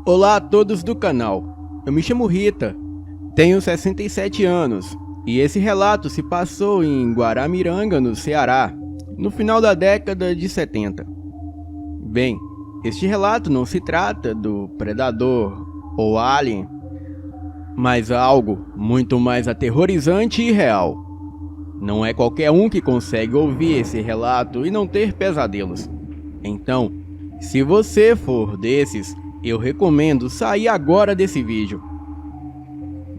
Olá a todos do canal, eu me chamo Rita, tenho 67 anos e esse relato se passou em Guaramiranga, no Ceará, no final da década de 70. Bem, este relato não se trata do predador ou alien, mas algo muito mais aterrorizante e real. Não é qualquer um que consegue ouvir esse relato e não ter pesadelos. Então, se você for desses, eu recomendo sair agora desse vídeo.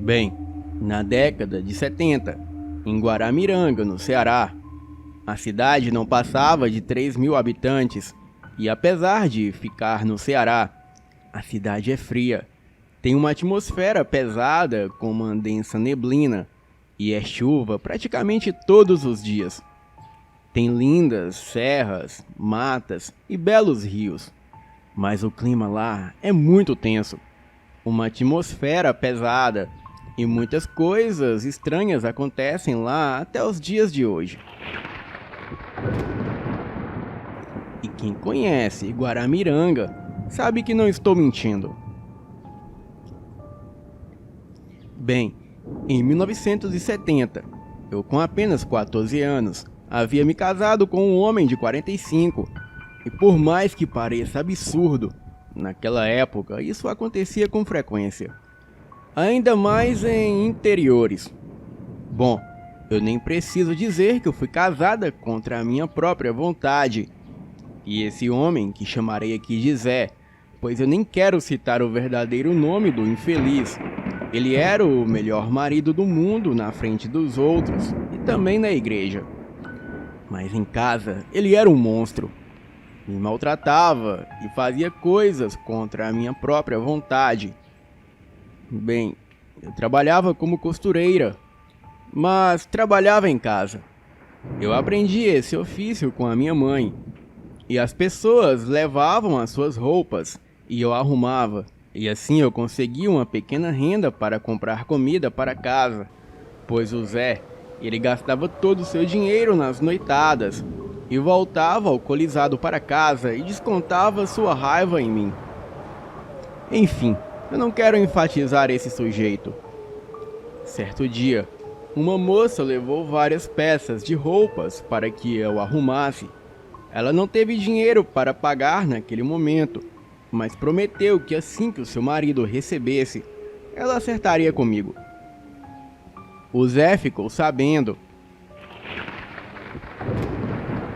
Bem, na década de 70, em Guaramiranga, no Ceará, a cidade não passava de 3.000 habitantes e apesar de ficar no Ceará, a cidade é fria. Tem uma atmosfera pesada com uma densa neblina e é chuva praticamente todos os dias. Tem lindas serras, matas e belos rios. Mas o clima lá é muito tenso. Uma atmosfera pesada e muitas coisas estranhas acontecem lá até os dias de hoje. E quem conhece Guaramiranga sabe que não estou mentindo. Bem, em 1970, eu com apenas 14 anos, havia me casado com um homem de 45. E por mais que pareça absurdo, naquela época isso acontecia com frequência. Ainda mais em interiores. Bom, eu nem preciso dizer que eu fui casada contra a minha própria vontade. E esse homem, que chamarei aqui de Zé, pois eu nem quero citar o verdadeiro nome do infeliz. Ele era o melhor marido do mundo na frente dos outros e também na igreja. Mas em casa, ele era um monstro. Me maltratava e fazia coisas contra a minha própria vontade. Bem, eu trabalhava como costureira, mas trabalhava em casa. Eu aprendi esse ofício com a minha mãe. E as pessoas levavam as suas roupas e eu arrumava. E assim eu conseguia uma pequena renda para comprar comida para casa. Pois o Zé, ele gastava todo o seu dinheiro nas noitadas. E voltava alcoolizado para casa e descontava sua raiva em mim. Enfim, eu não quero enfatizar esse sujeito. Certo dia, uma moça levou várias peças de roupas para que eu arrumasse. Ela não teve dinheiro para pagar naquele momento, mas prometeu que assim que o seu marido recebesse, ela acertaria comigo. O Zé ficou sabendo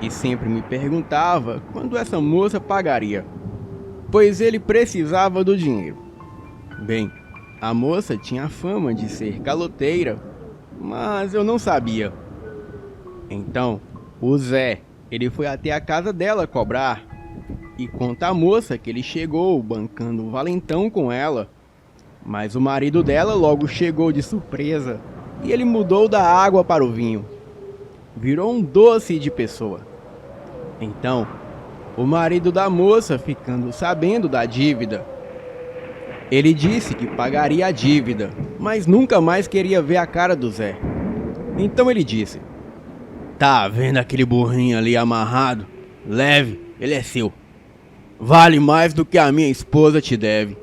e sempre me perguntava quando essa moça pagaria, pois ele precisava do dinheiro. Bem, a moça tinha fama de ser caloteira, mas eu não sabia. Então, o Zé, ele foi até a casa dela cobrar, e conta a moça que ele chegou bancando um valentão com ela, mas o marido dela logo chegou de surpresa, e ele mudou da água para o vinho. Virou um doce de pessoa. Então, o marido da moça, ficando sabendo da dívida, ele disse que pagaria a dívida, mas nunca mais queria ver a cara do Zé. Então ele disse: "Tá vendo aquele burrinho ali amarrado? Leve, ele é seu. Vale mais do que a minha esposa te deve.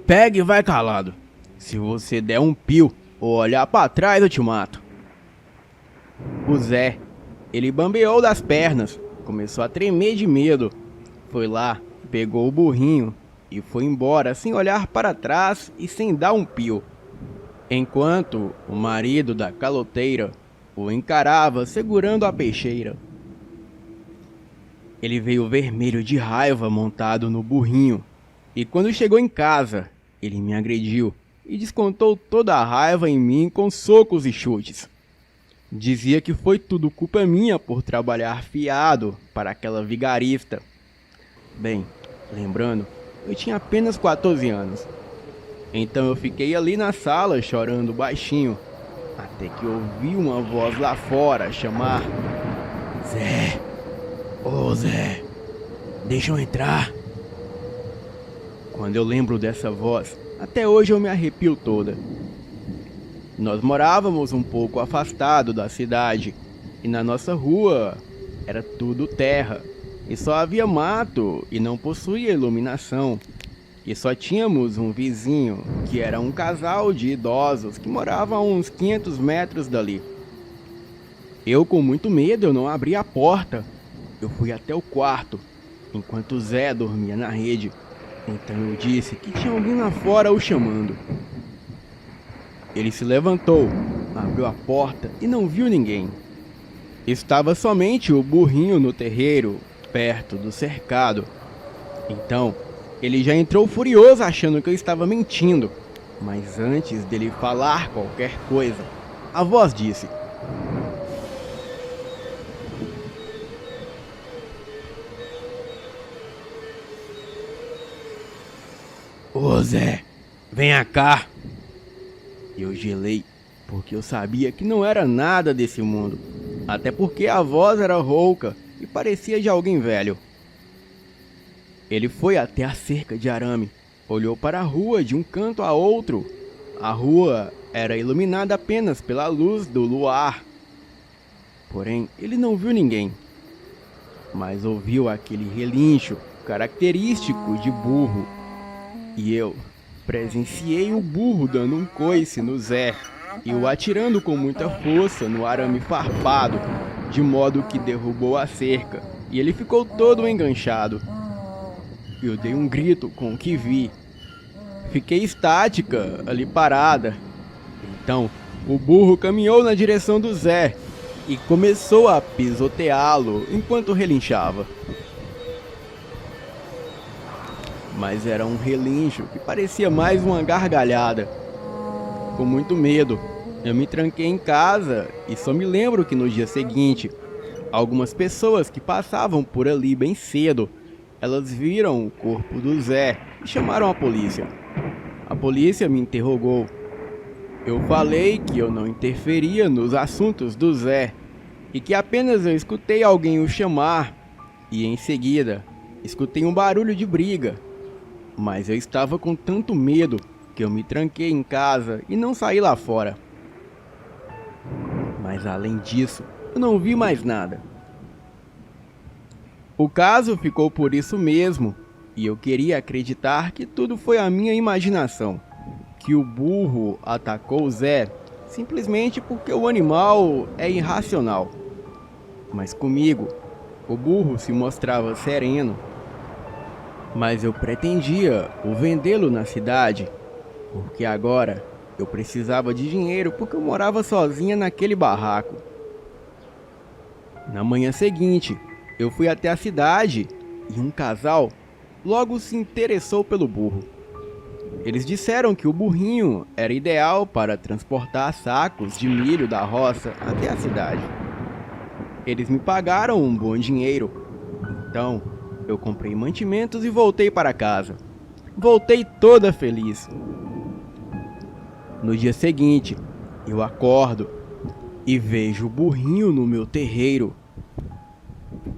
Pegue e vai calado. Se você der um pio ou olhar para trás, eu te mato." O Zé, ele bambeou das pernas, começou a tremer de medo. Foi lá, pegou o burrinho e foi embora sem olhar para trás e sem dar um pio. Enquanto o marido da caloteira o encarava segurando a peixeira. Ele veio vermelho de raiva montado no burrinho. E quando chegou em casa, ele me agrediu e descontou toda a raiva em mim com socos e chutes. Dizia que foi tudo culpa minha por trabalhar fiado para aquela vigarista. Bem, lembrando, eu tinha apenas 14 anos. Então eu fiquei ali na sala chorando baixinho, até que ouvi uma voz lá fora chamar: "Zé, ô Zé, deixa eu entrar." Quando eu lembro dessa voz, até hoje eu me arrepio toda. Nós morávamos um pouco afastado da cidade e na nossa rua era tudo terra e só havia mato e não possuía iluminação. e só tínhamos um vizinho, que era um casal de idosos que morava a uns 500 metros dali. Eu, com muito medo, eu não abri a porta. Eu fui até o quarto, enquanto Zé dormia na rede. Então eu disse que tinha alguém lá fora o chamando. Ele se levantou, abriu a porta e não viu ninguém. Estava somente o burrinho no terreiro, perto do cercado. Então, ele já entrou furioso achando que eu estava mentindo. Mas antes dele falar qualquer coisa, a voz disse: "Ô Zé, venha cá." Eu gelei, porque eu sabia que não era nada desse mundo. Até porque a voz era rouca e parecia de alguém velho. Ele foi até a cerca de arame, olhou para a rua de um canto a outro. A rua era iluminada apenas pela luz do luar. Porém, ele não viu ninguém, mas ouviu aquele relincho característico de burro. E eu presenciei o burro dando um coice no Zé e o atirando com muita força no arame farpado, de modo que derrubou a cerca e ele ficou todo enganchado. Eu dei um grito com o que vi. Fiquei estática, ali parada. Então, o burro caminhou na direção do Zé e começou a pisoteá-lo enquanto relinchava. Mas era um relincho que parecia mais uma gargalhada. Com muito medo, eu me tranquei em casa e só me lembro que no dia seguinte, algumas pessoas que passavam por ali bem cedo, elas viram o corpo do Zé e chamaram a polícia. A polícia me interrogou. Eu falei que eu não interferia nos assuntos do Zé e que apenas eu escutei alguém o chamar e em seguida escutei um barulho de briga. Mas eu estava com tanto medo que eu me tranquei em casa e não saí lá fora. Mas além disso, eu não vi mais nada. O caso ficou por isso mesmo, e eu queria acreditar que tudo foi a minha imaginação, que o burro atacou o Zé simplesmente porque o animal é irracional. Mas comigo, o burro se mostrava sereno. Mas eu pretendia o vendê-lo na cidade, porque agora eu precisava de dinheiro porque eu morava sozinha naquele barraco. Na manhã seguinte, eu fui até a cidade e um casal logo se interessou pelo burro. Eles disseram que o burrinho era ideal para transportar sacos de milho da roça até a cidade. Eles me pagaram um bom dinheiro, então eu comprei mantimentos e voltei para casa. Voltei toda feliz. No dia seguinte, eu acordo e vejo o burrinho no meu terreiro.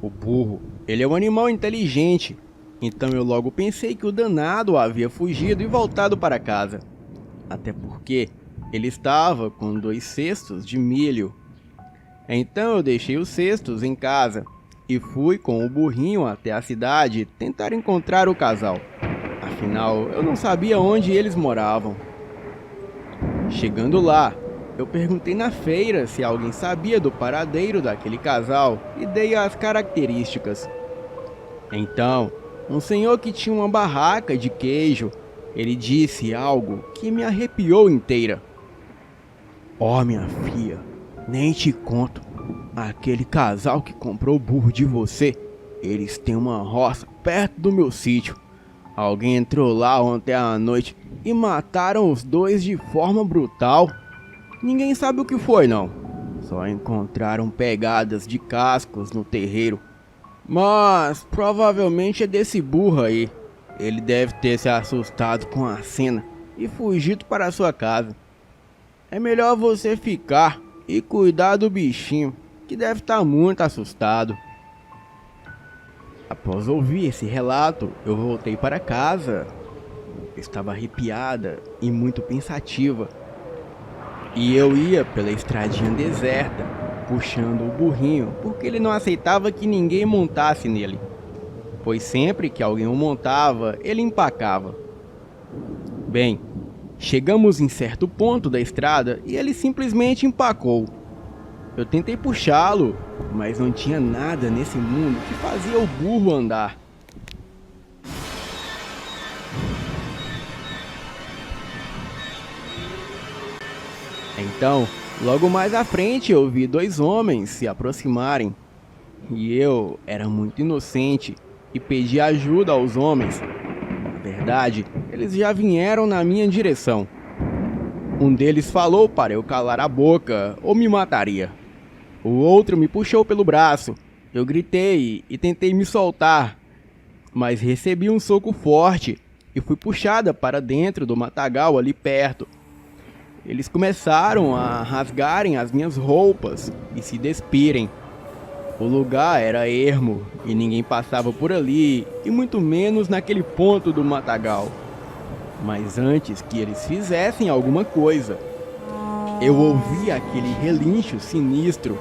O burro, ele é um animal inteligente, então eu logo pensei que o danado havia fugido e voltado para casa. Até porque ele estava com 2 cestos de milho. Então eu deixei os cestos em casa e fui com o burrinho até a cidade tentar encontrar o casal. Afinal, eu não sabia onde eles moravam. Chegando lá, eu perguntei na feira se alguém sabia do paradeiro daquele casal e dei as características. Então, um senhor que tinha uma barraca de queijo, ele disse algo que me arrepiou inteira. "Ó, minha filha, nem te conto. Aquele casal que comprou o burro de você, eles têm uma roça perto do meu sítio. Alguém entrou lá ontem à noite e mataram os 2 de forma brutal. Ninguém sabe o que foi não. Só encontraram pegadas de cascos no terreiro. Mas provavelmente é desse burro aí. Ele deve ter se assustado com a cena e fugido para a sua casa. É melhor você ficar e cuidar do bichinho, que deve estar muito assustado." Após ouvir esse relato, eu voltei para casa. Estava arrepiada e muito pensativa. E eu ia pela estradinha deserta, puxando o burrinho, porque ele não aceitava que ninguém montasse nele. Pois sempre que alguém o montava, ele empacava. Bem, chegamos em certo ponto da estrada e ele simplesmente empacou. Eu tentei puxá-lo, mas não tinha nada nesse mundo que fazia o burro andar. Então, logo mais à frente eu vi dois homens se aproximarem. E eu era muito inocente e pedi ajuda aos homens. Na verdade, eles já vieram na minha direção. Um deles falou para eu calar a boca ou me mataria. O outro me puxou pelo braço. Eu gritei e tentei me soltar, mas recebi um soco forte e fui puxada para dentro do matagal ali perto. Eles começaram a rasgarem as minhas roupas e se despirem. O lugar era ermo e ninguém passava por ali, e muito menos naquele ponto do matagal. Mas antes que eles fizessem alguma coisa, eu ouvi aquele relincho sinistro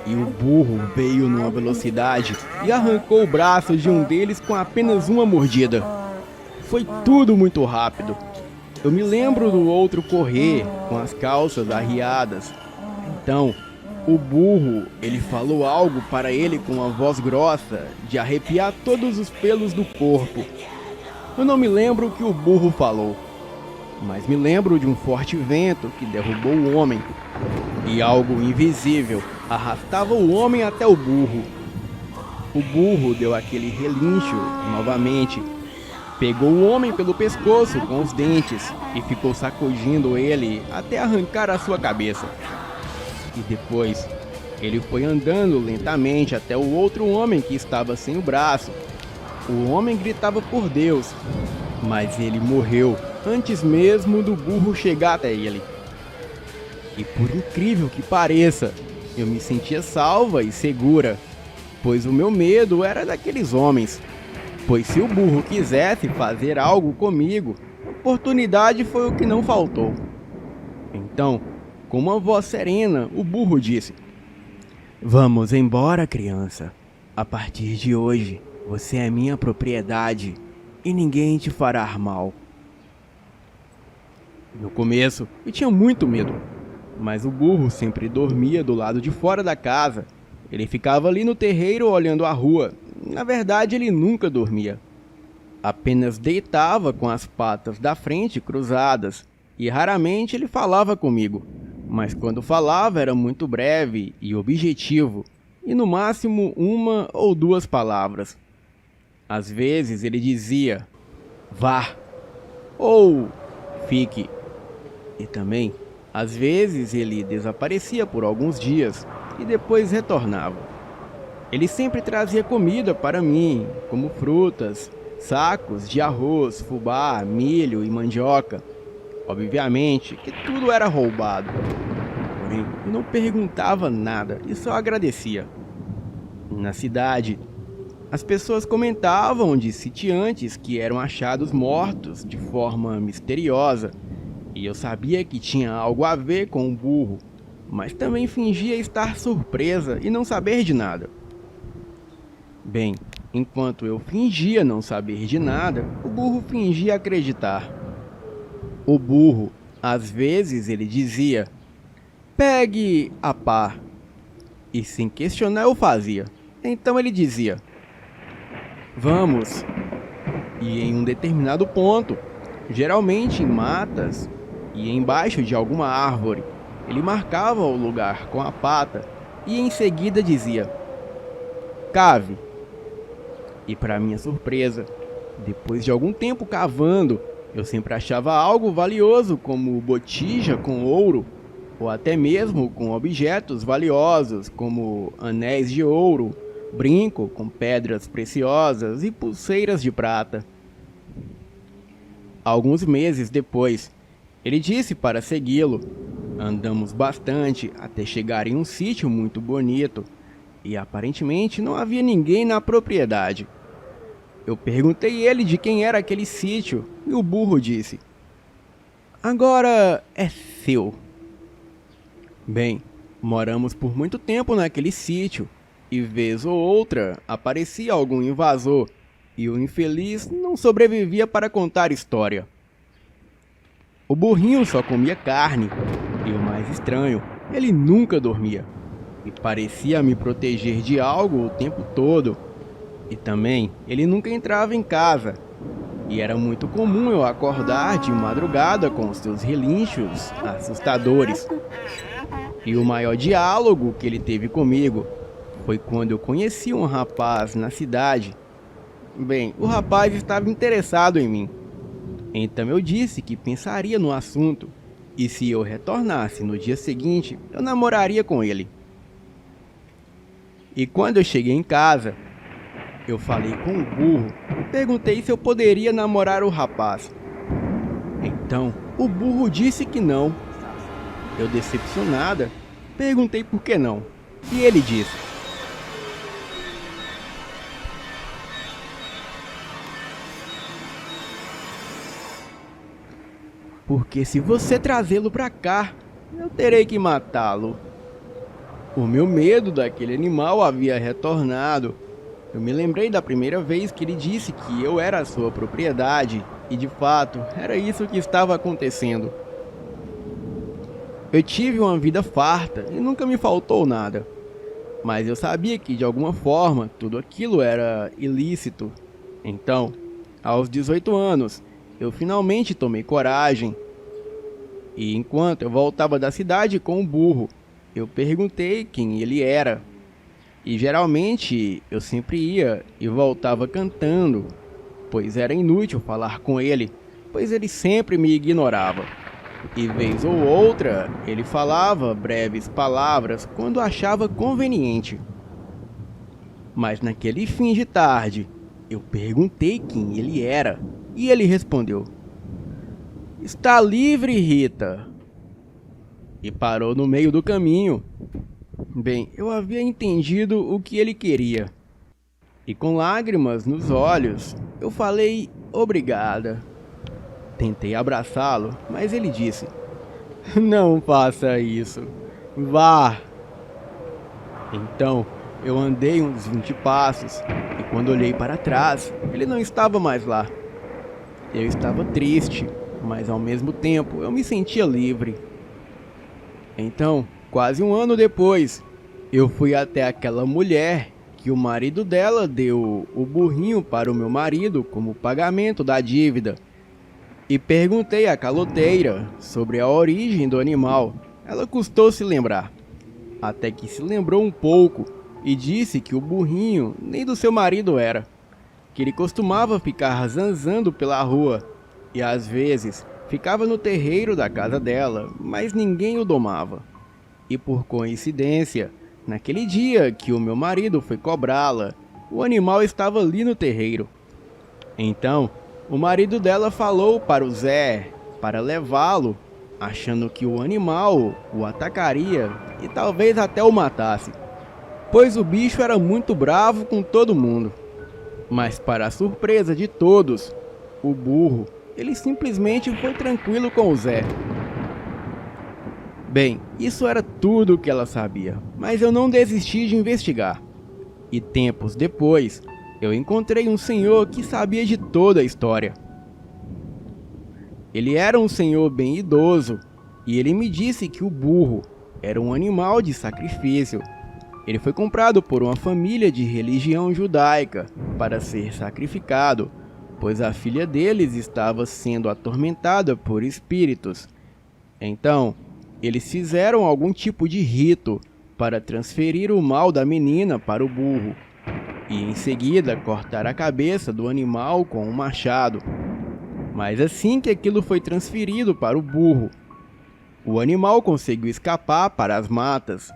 e o burro veio numa velocidade e arrancou o braço de um deles com apenas uma mordida. Foi tudo muito rápido. Eu me lembro do outro correr com as calças arriadas. Então, o burro, ele falou algo para ele com uma voz grossa, de arrepiar todos os pelos do corpo. Eu não me lembro o que o burro falou, mas me lembro de um forte vento que derrubou o homem, e algo invisível arrastava o homem até o burro. O burro deu aquele relincho novamente, pegou o homem pelo pescoço com os dentes e ficou sacudindo ele até arrancar a sua cabeça. E depois, ele foi andando lentamente até o outro homem que estava sem o braço. O homem gritava por Deus, mas ele morreu antes mesmo do burro chegar até ele. E por incrível que pareça, eu me sentia salva e segura, pois o meu medo era daqueles homens. Pois se o burro quisesse fazer algo comigo, oportunidade foi o que não faltou. Então, com uma voz serena, o burro disse: "Vamos embora, criança. A partir de hoje, você é minha propriedade e ninguém te fará mal." No começo, eu tinha muito medo, mas o burro sempre dormia do lado de fora da casa. Ele ficava ali no terreiro olhando a rua. Na verdade, ele nunca dormia. Apenas deitava com as patas da frente cruzadas e raramente ele falava comigo. Mas quando falava era muito breve e objetivo, e no máximo uma ou duas palavras. Às vezes ele dizia, "Vá" ou "Fique." E também, às vezes ele desaparecia por alguns dias e depois retornava. Ele sempre trazia comida para mim, como frutas, sacos de arroz, fubá, milho e mandioca. Obviamente que tudo era roubado. Porém, eu não perguntava nada e só agradecia. Na cidade, as pessoas comentavam de sitiantes que eram achados mortos de forma misteriosa, e eu sabia que tinha algo a ver com o burro, mas também fingia estar surpresa e não saber de nada. Bem, enquanto eu fingia não saber de nada, o burro fingia acreditar. O burro, às vezes, ele dizia, "Pegue a pá." E sem questionar eu fazia. Então ele dizia, "Vamos." E em um determinado ponto, geralmente em matas e embaixo de alguma árvore, ele marcava o lugar com a pata e em seguida dizia, "Cave." E para minha surpresa, depois de algum tempo cavando, eu sempre achava algo valioso como botija com ouro, ou até mesmo com objetos valiosos como anéis de ouro, brinco com pedras preciosas e pulseiras de prata. Alguns meses depois, ele disse para segui-lo. Andamos bastante até chegar em um sítio muito bonito, e aparentemente não havia ninguém na propriedade. Eu perguntei ele de quem era aquele sítio, e o burro disse, "Agora é seu." Bem, moramos por muito tempo naquele sítio, e vez ou outra aparecia algum invasor, e o infeliz não sobrevivia para contar história. O burrinho só comia carne, e o mais estranho, ele nunca dormia. E parecia me proteger de algo o tempo todo. E também, ele nunca entrava em casa. E era muito comum eu acordar de madrugada com os seus relinchos assustadores. E o maior diálogo que ele teve comigo foi quando eu conheci um rapaz na cidade. Bem, o rapaz estava interessado em mim. Então eu disse que pensaria no assunto. E se eu retornasse no dia seguinte, eu namoraria com ele. E quando eu cheguei em casa, eu falei com o burro e perguntei se eu poderia namorar o rapaz. Então, o burro disse que não. Eu, decepcionada, perguntei por que não. E ele disse: porque se você trazê-lo pra cá, eu terei que matá-lo. O meu medo daquele animal havia retornado. Eu me lembrei da primeira vez que ele disse que eu era a sua propriedade, e de fato, era isso que estava acontecendo. Eu tive uma vida farta e nunca me faltou nada. Mas eu sabia que de alguma forma tudo aquilo era ilícito. Então, aos 18 anos, eu finalmente tomei coragem. E enquanto eu voltava da cidade com o burro, eu perguntei quem ele era. E geralmente eu sempre ia e voltava cantando, pois era inútil falar com ele, pois ele sempre me ignorava. E vez ou outra, ele falava breves palavras quando achava conveniente. Mas naquele fim de tarde, eu perguntei quem ele era, e ele respondeu: "Está livre, Rita." E parou no meio do caminho. Bem, eu havia entendido o que ele queria. E com lágrimas nos olhos, eu falei obrigada. Tentei abraçá-lo, mas ele disse: "Não faça isso. Vá." Então, eu andei uns 20 passos, e quando olhei para trás, ele não estava mais lá. Eu estava triste, mas ao mesmo tempo eu me sentia livre. Então, quase um ano depois, eu fui até aquela mulher que o marido dela deu o burrinho para o meu marido como pagamento da dívida. E perguntei à caloteira sobre a origem do animal. Ela custou se lembrar, até que se lembrou um pouco e disse que o burrinho nem do seu marido era, que ele costumava ficar zanzando pela rua e às vezes ficava no terreiro da casa dela, mas ninguém o domava. E por coincidência, naquele dia que o meu marido foi cobrá-la, o animal estava ali no terreiro. Então, o marido dela falou para o Zé para levá-lo, achando que o animal o atacaria e talvez até o matasse, pois o bicho era muito bravo com todo mundo. Mas para a surpresa de todos, o burro, ele simplesmente foi tranquilo com o Zé. Bem, isso era tudo o que ela sabia, mas eu não desisti de investigar. E tempos depois, eu encontrei um senhor que sabia de toda a história. Ele era um senhor bem idoso, e ele me disse que o burro era um animal de sacrifício. Ele foi comprado por uma família de religião judaica para ser sacrificado, pois a filha deles estava sendo atormentada por espíritos. Então, eles fizeram algum tipo de rito para transferir o mal da menina para o burro, e em seguida cortar a cabeça do animal com um machado. Mas assim que aquilo foi transferido para o burro, o animal conseguiu escapar para as matas.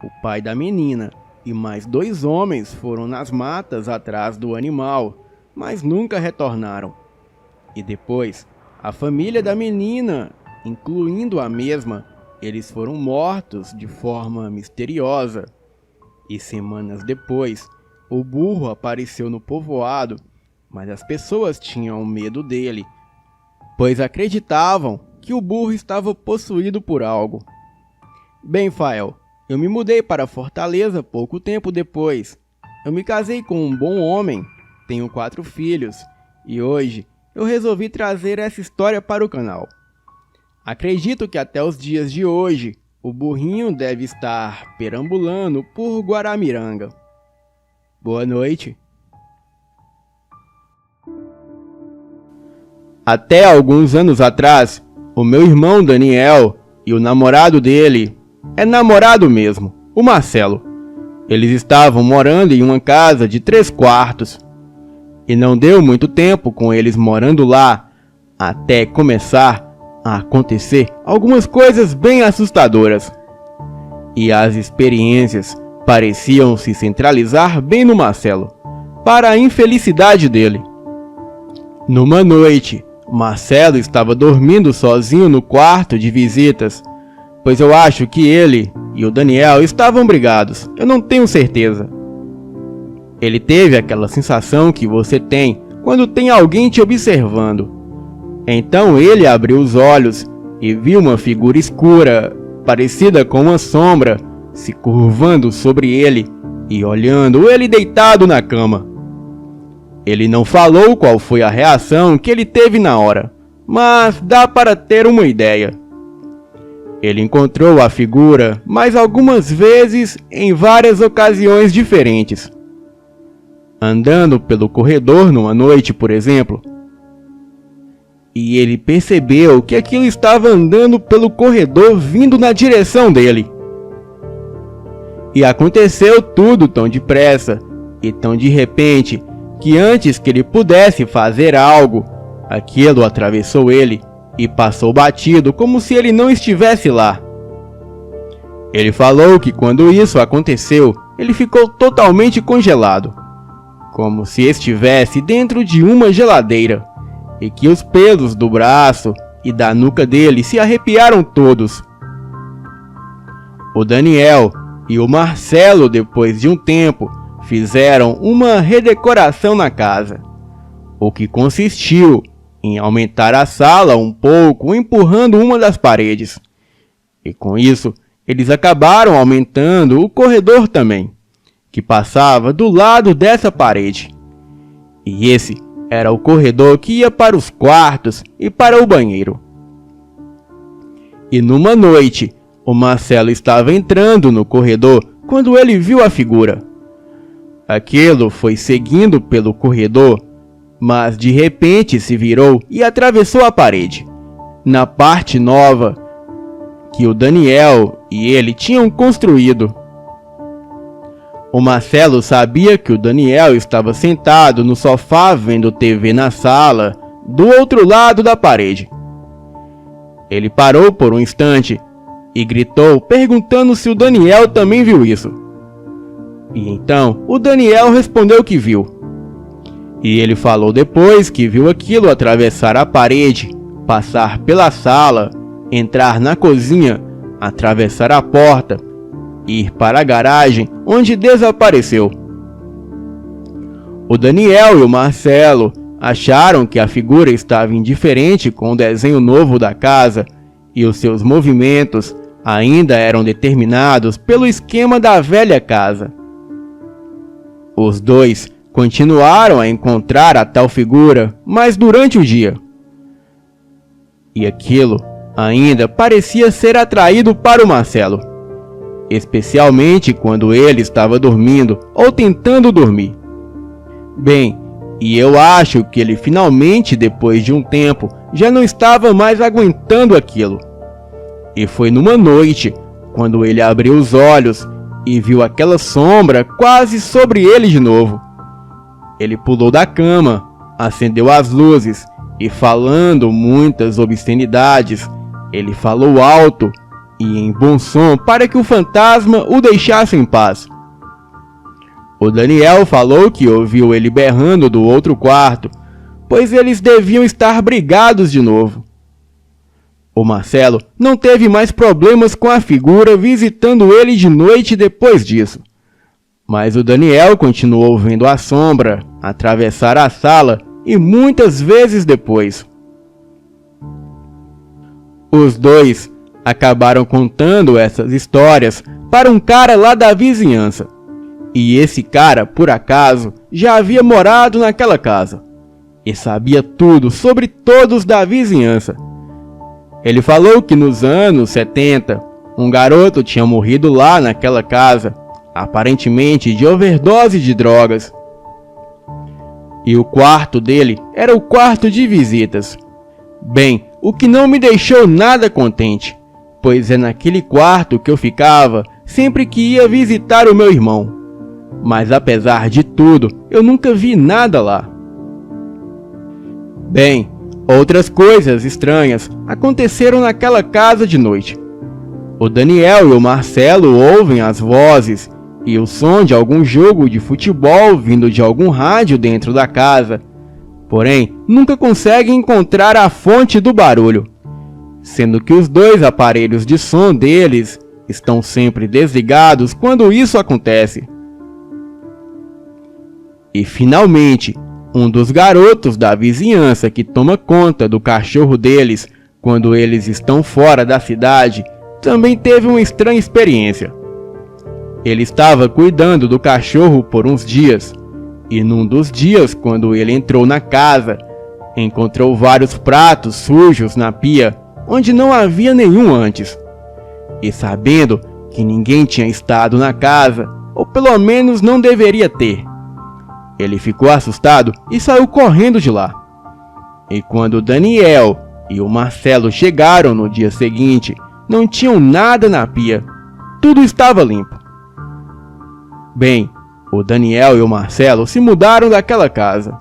O pai da menina e mais 2 homens foram nas matas atrás do animal, mas nunca retornaram. E depois, a família da menina, incluindo a mesma, eles foram mortos de forma misteriosa. E semanas depois, o burro apareceu no povoado, mas as pessoas tinham medo dele, pois acreditavam que o burro estava possuído por algo. Bem, Fael, eu me mudei para Fortaleza pouco tempo depois. Eu me casei com um bom homem, tenho 4 filhos, e hoje eu resolvi trazer essa história para o canal. Acredito que até os dias de hoje, o burrinho deve estar perambulando por Guaramiranga. Boa noite. Até alguns anos atrás, o meu irmão Daniel e o namorado dele, é namorado mesmo, o Marcelo, eles estavam morando em uma casa de 3 quartos. E não deu muito tempo com eles morando lá, até começar a acontecer algumas coisas bem assustadoras. E as experiências pareciam se centralizar bem no Marcelo, para a infelicidade dele. Numa noite, Marcelo estava dormindo sozinho no quarto de visitas, pois eu acho que ele e o Daniel estavam brigados, eu não tenho certeza. Ele teve aquela sensação que você tem quando tem alguém te observando. Então ele abriu os olhos e viu uma figura escura, parecida com uma sombra, se curvando sobre ele e olhando ele deitado na cama. Ele não falou qual foi a reação que ele teve na hora, mas dá para ter uma ideia. Ele encontrou a figura mais algumas vezes em várias ocasiões diferentes. Andando pelo corredor numa noite, por exemplo. E ele percebeu que aquilo estava andando pelo corredor vindo na direção dele. E aconteceu tudo tão depressa e tão de repente que antes que ele pudesse fazer algo, aquilo atravessou ele e passou batido como se ele não estivesse lá. Ele falou que quando isso aconteceu, ele ficou totalmente congelado, como se estivesse dentro de uma geladeira, e que os pelos do braço e da nuca dele se arrepiaram todos. O Daniel e o Marcelo, depois de um tempo, fizeram uma redecoração na casa, o que consistiu em aumentar a sala um pouco empurrando uma das paredes. E com isso, eles acabaram aumentando o corredor também, que passava do lado dessa parede. E esse era o corredor que ia para os quartos e para o banheiro. E numa noite, o Marcelo estava entrando no corredor quando ele viu a figura. Aquilo foi seguindo pelo corredor, mas de repente se virou e atravessou a parede, na parte nova que o Daniel e ele tinham construído. O Marcelo sabia que o Daniel estava sentado no sofá vendo TV na sala, do outro lado da parede. Ele parou por um instante e gritou, perguntando se o Daniel também viu isso. E então o Daniel respondeu que viu. E ele falou depois que viu aquilo atravessar a parede, passar pela sala, entrar na cozinha, atravessar a porta, ir para a garagem, onde desapareceu. O Daniel e o Marcelo acharam que a figura estava indiferente com o desenho novo da casa e os seus movimentos ainda eram determinados pelo esquema da velha casa. Os dois continuaram a encontrar a tal figura, mas durante o dia. E aquilo ainda parecia ser atraído para o Marcelo, especialmente quando ele estava dormindo ou tentando dormir. Bem, e eu acho que ele finalmente, depois de um tempo, já não estava mais aguentando aquilo. E foi numa noite, quando ele abriu os olhos e viu aquela sombra quase sobre ele de novo. Ele pulou da cama, acendeu as luzes e, falando muitas obscenidades, ele falou alto e em bom som para que o fantasma o deixasse em paz. O Daniel falou que ouviu ele berrando do outro quarto, pois eles deviam estar brigados de novo. O Marcelo não teve mais problemas com a figura visitando ele de noite depois disso. Mas o Daniel continuou vendo a sombra atravessar a sala e muitas vezes depois. Os dois acabaram contando essas histórias para um cara lá da vizinhança. E esse cara, por acaso, já havia morado naquela casa e sabia tudo sobre todos da vizinhança. Ele falou que nos anos 70, um garoto tinha morrido lá naquela casa, aparentemente de overdose de drogas. E o quarto dele era o quarto de visitas. Bem, o que não me deixou nada contente, pois é naquele quarto que eu ficava sempre que ia visitar o meu irmão. Mas apesar de tudo, eu nunca vi nada lá. Bem, outras coisas estranhas aconteceram naquela casa de noite. O Daniel e o Marcelo ouvem as vozes e o som de algum jogo de futebol vindo de algum rádio dentro da casa, porém nunca conseguem encontrar a fonte do barulho, sendo que os dois aparelhos de som deles estão sempre desligados quando isso acontece. E finalmente, um dos garotos da vizinhança que toma conta do cachorro deles quando eles estão fora da cidade também teve uma estranha experiência. Ele estava cuidando do cachorro por uns dias, e num dos dias, quando ele entrou na casa, encontrou vários pratos sujos na pia, onde não havia nenhum antes. E sabendo que ninguém tinha estado na casa, ou pelo menos não deveria ter, ele ficou assustado e saiu correndo de lá. E quando o Daniel e o Marcelo chegaram no dia seguinte, não tinham nada na pia, tudo estava limpo. Bem, o Daniel e o Marcelo se mudaram daquela casa.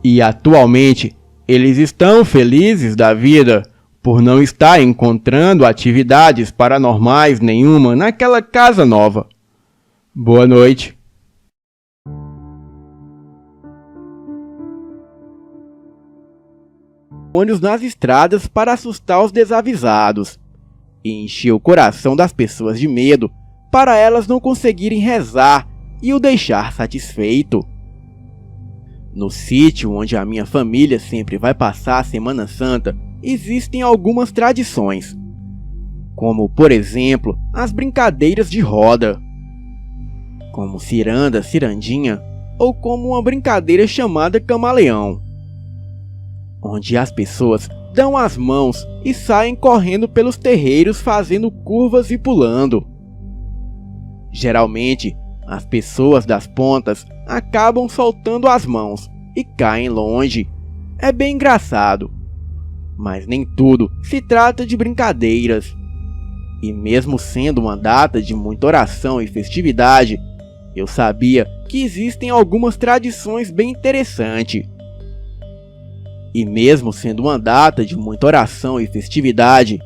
E atualmente, eles estão felizes da vida por não estar encontrando atividades paranormais nenhuma naquela casa nova. Boa noite. Demônios nas estradas para assustar os desavisados e encher o coração das pessoas de medo para elas não conseguirem rezar e o deixar satisfeito. No sítio onde a minha família sempre vai passar a Semana Santa, existem algumas tradições, como por exemplo as brincadeiras de roda, como ciranda, cirandinha, ou como uma brincadeira chamada camaleão, onde as pessoas dão as mãos e saem correndo pelos terreiros fazendo curvas e pulando. Geralmente, as pessoas das pontas acabam soltando as mãos e caem longe. É bem engraçado, mas nem tudo se trata de brincadeiras. E mesmo sendo uma data de muita oração e festividade, eu sabia que existem algumas tradições bem interessantes. E mesmo sendo uma data de muita oração e festividade,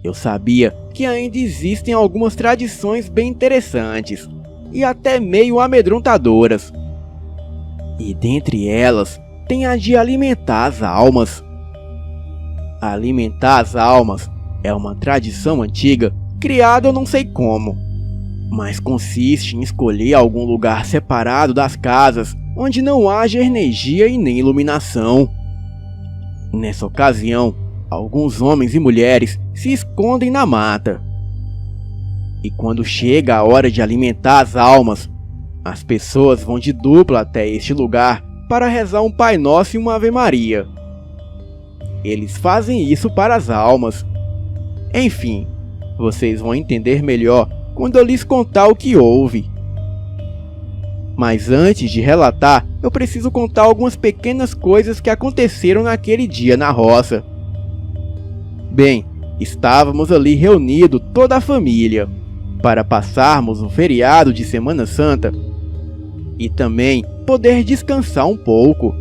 eu sabia que ainda existem algumas tradições bem interessantes e até meio amedrontadoras. E dentre elas, tem a de alimentar as almas. Alimentar as almas é uma tradição antiga criada eu não sei como, mas consiste em escolher algum lugar separado das casas onde não haja energia e nem iluminação. Nessa ocasião, alguns homens e mulheres se escondem na mata. E quando chega a hora de alimentar as almas, as pessoas vão de dupla até este lugar para rezar um Pai Nosso e uma Ave Maria. Eles fazem isso para as almas. Enfim, vocês vão entender melhor quando eu lhes contar o que houve. Mas antes de relatar, eu preciso contar algumas pequenas coisas que aconteceram naquele dia na roça. Bem, estávamos ali reunidos toda a família, para passarmos um feriado de Semana Santa e também poder descansar um pouco.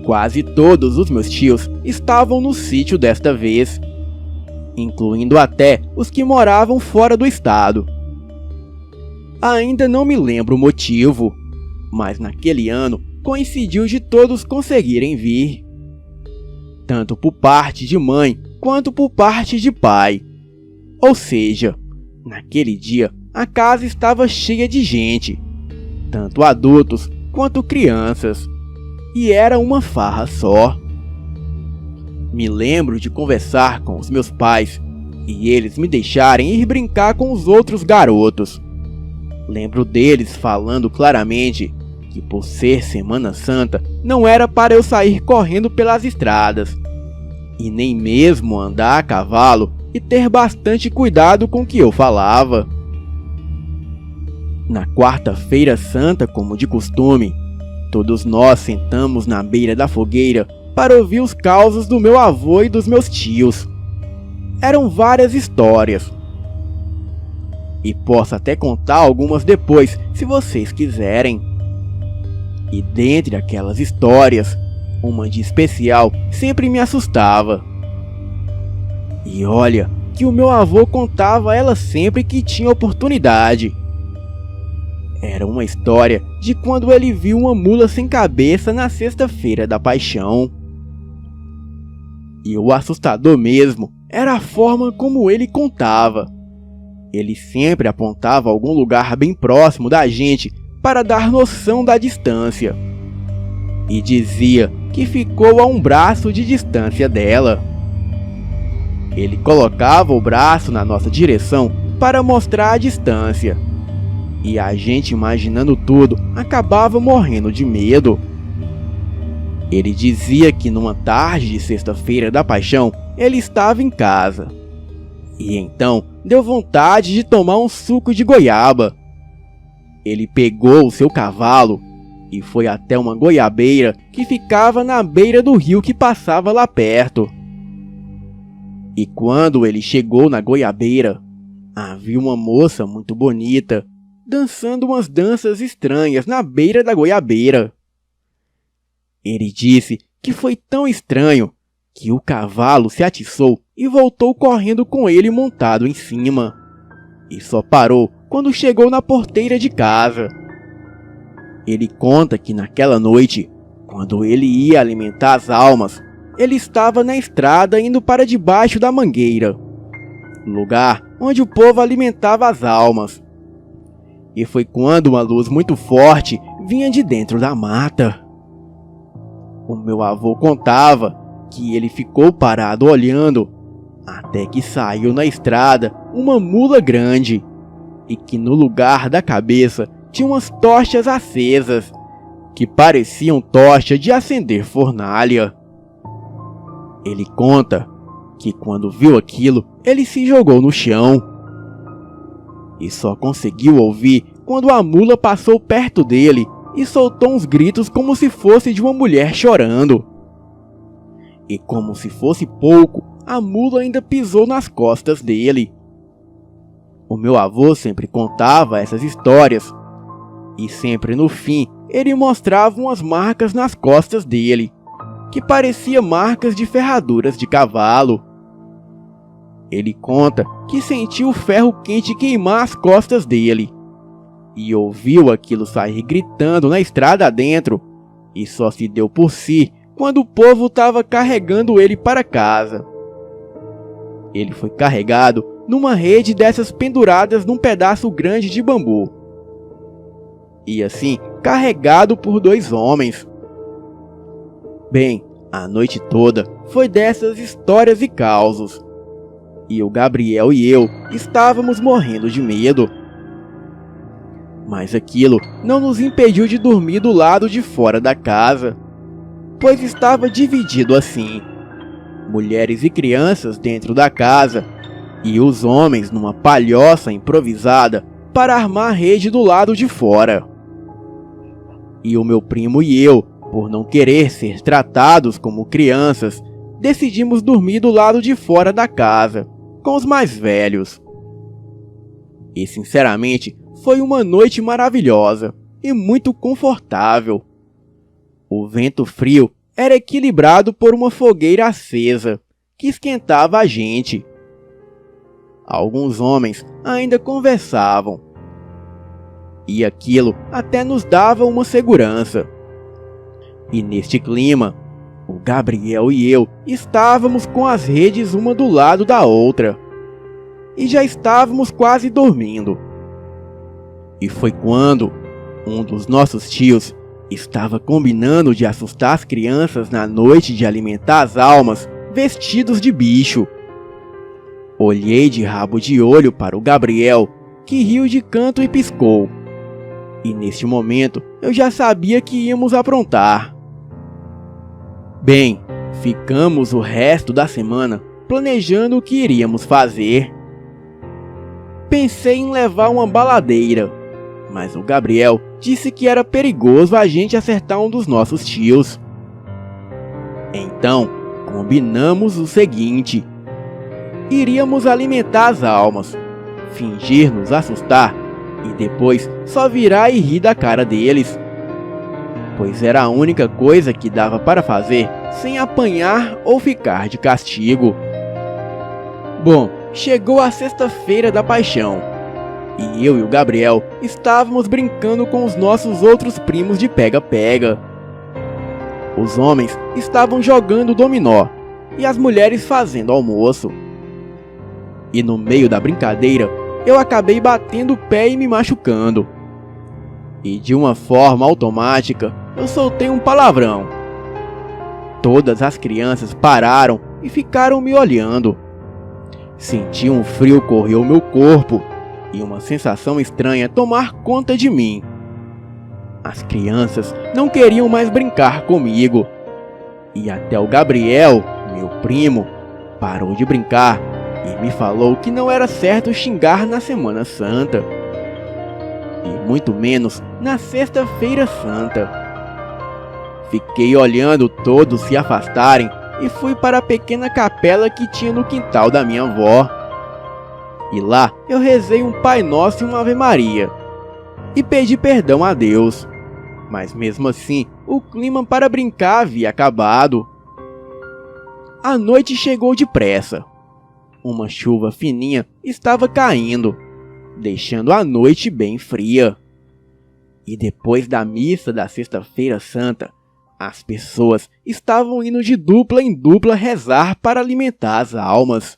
Quase todos os meus tios estavam no sítio desta vez, incluindo até os que moravam fora do estado. Ainda não me lembro o motivo, mas naquele ano coincidiu de todos conseguirem vir, tanto por parte de mãe quanto por parte de pai. Ou seja, naquele dia a casa estava cheia de gente, tanto adultos quanto crianças, e era uma farra só. Me lembro de conversar com os meus pais e eles me deixarem ir brincar com os outros garotos. Lembro deles falando claramente que por ser Semana Santa não era para eu sair correndo pelas estradas, e nem mesmo andar a cavalo e ter bastante cuidado com o que eu falava. Na quarta-feira santa, como de costume, todos nós sentamos na beira da fogueira para ouvir os causos do meu avô e dos meus tios. Eram várias histórias. E posso até contar algumas depois, se vocês quiserem. E dentre aquelas histórias, uma de especial sempre me assustava. E olha que o meu avô contava ela sempre que tinha oportunidade. Era uma história de quando ele viu uma mula sem cabeça na sexta-feira da Paixão. E o assustador mesmo era a forma como ele contava. Ele sempre apontava algum lugar bem próximo da gente para dar noção da distância. E dizia que ficou a um braço de distância dela. Ele colocava o braço na nossa direção para mostrar a distância. E a gente, imaginando tudo, acabava morrendo de medo. Ele dizia que numa tarde de sexta-feira da Paixão, ele estava em casa. E então deu vontade de tomar um suco de goiaba. Ele pegou o seu cavalo e foi até uma goiabeira que ficava na beira do rio que passava lá perto. E quando ele chegou na goiabeira, havia uma moça muito bonita dançando umas danças estranhas na beira da goiabeira. Ele disse que foi tão estranho que o cavalo se atiçou e voltou correndo com ele montado em cima. E só parou quando chegou na porteira de casa. Ele conta que naquela noite, quando ele ia alimentar as almas, ele estava na estrada indo para debaixo da mangueira, lugar onde o povo alimentava as almas. E foi quando uma luz muito forte vinha de dentro da mata. O meu avô contava que ele ficou parado olhando, até que saiu na estrada uma mula grande, e que no lugar da cabeça tinha umas tochas acesas, que pareciam tochas de acender fornalha. Ele conta que quando viu aquilo, ele se jogou no chão. E só conseguiu ouvir quando a mula passou perto dele e soltou uns gritos como se fosse de uma mulher chorando. E como se fosse pouco, a mula ainda pisou nas costas dele. O meu avô sempre contava essas histórias, e sempre no fim ele mostrava umas marcas nas costas dele, que parecia marcas de ferraduras de cavalo. Ele conta que sentiu o ferro quente queimar as costas dele, e ouviu aquilo sair gritando na estrada adentro, e só se deu por si quando o povo estava carregando ele para casa. Ele foi carregado numa rede dessas penduradas num pedaço grande de bambu, e assim carregado por 2 homens. Bem, a noite toda foi dessas histórias e causos, e o Gabriel e eu estávamos morrendo de medo. Mas aquilo não nos impediu de dormir do lado de fora da casa, pois estava dividido assim: mulheres e crianças dentro da casa, e os homens numa palhoça improvisada para armar a rede do lado de fora. E o meu primo e eu, por não querer ser tratados como crianças, decidimos dormir do lado de fora da casa, com os mais velhos. E sinceramente, foi uma noite maravilhosa e muito confortável. O vento frio era equilibrado por uma fogueira acesa, que esquentava a gente. Alguns homens ainda conversavam, e aquilo até nos dava uma segurança. E neste clima, o Gabriel e eu estávamos com as redes uma do lado da outra, e já estávamos quase dormindo. E foi quando um dos nossos tios estava combinando de assustar as crianças na noite de alimentar as almas vestidos de bicho. Olhei de rabo de olho para o Gabriel, que riu de canto e piscou. E neste momento eu já sabia que íamos aprontar. Bem, Ficamos o resto da semana planejando o que iríamos fazer. Pensei em levar uma baladeira, mas o Gabriel disse que era perigoso a gente acertar um dos nossos tios. Então, combinamos o seguinte: iríamos alimentar as almas, fingir nos assustar e depois só virar e rir da cara deles, pois era a única coisa que dava para fazer sem apanhar ou ficar de castigo. Bom, chegou a sexta-feira da paixão, e eu e o Gabriel estávamos brincando com os nossos outros primos de pega-pega. Os homens estavam jogando dominó e as mulheres fazendo almoço. E no meio da brincadeira, eu acabei batendo o pé e me machucando. E de uma forma automática, eu soltei um palavrão. Todas as crianças pararam e ficaram me olhando. Senti um frio correr o meu corpo e uma sensação estranha tomar conta de mim. As crianças não queriam mais brincar comigo. E até o Gabriel, meu primo, parou de brincar e me falou que não era certo xingar na Semana Santa. E muito menos na Sexta-feira Santa. Fiquei olhando todos se afastarem e fui para a pequena capela que tinha no quintal da minha avó. E lá eu rezei um Pai Nosso e uma Ave Maria e pedi perdão a Deus. Mas mesmo assim, o clima para brincar havia acabado. A noite chegou depressa. Uma chuva fininha estava caindo, deixando a noite bem fria. E depois da missa da Sexta-feira Santa, as pessoas estavam indo de dupla em dupla rezar para alimentar as almas.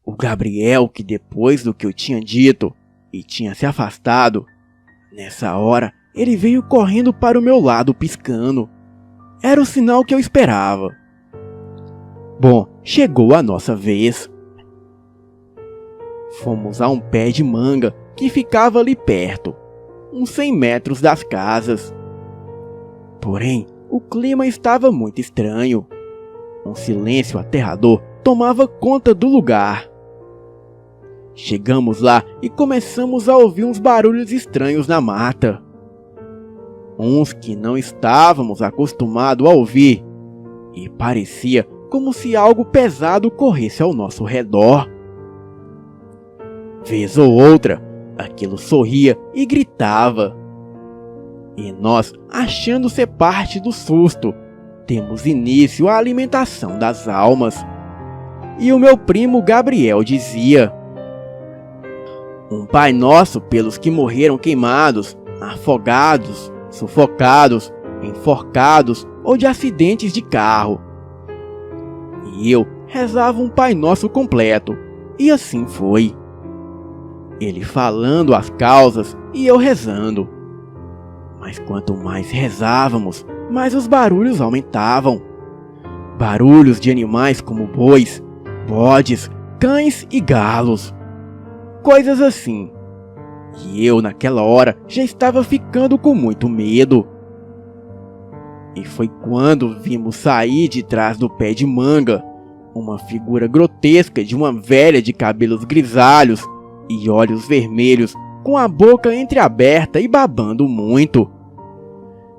O Gabriel, que depois do que eu tinha dito e tinha se afastado, nessa hora ele veio correndo para o meu lado piscando. Era o sinal que eu esperava. Bom, chegou a nossa vez. Fomos a um pé de manga que ficava ali perto, uns 100 metros das casas. Porém, o clima estava muito estranho. Um silêncio aterrador tomava conta do lugar. Chegamos lá e começamos a ouvir uns barulhos estranhos na mata. Uns que não estávamos acostumados a ouvir, e parecia como se algo pesado corresse ao nosso redor. Vez ou outra, aquilo sorria e gritava. E nós, achando ser parte do susto, demos início à alimentação das almas. E o meu primo Gabriel dizia: um Pai Nosso pelos que morreram queimados, afogados, sufocados, enforcados ou de acidentes de carro. E eu rezava um Pai Nosso completo, e assim foi. Ele falando as causas e eu rezando. Mas quanto mais rezávamos, mais os barulhos aumentavam. Barulhos de animais como bois, bodes, cães e galos. Coisas assim. E eu, naquela hora, já estava ficando com muito medo. E foi quando vimos sair de trás do pé de manga uma figura grotesca de uma velha de cabelos grisalhos e olhos vermelhos, com a boca entreaberta e babando muito.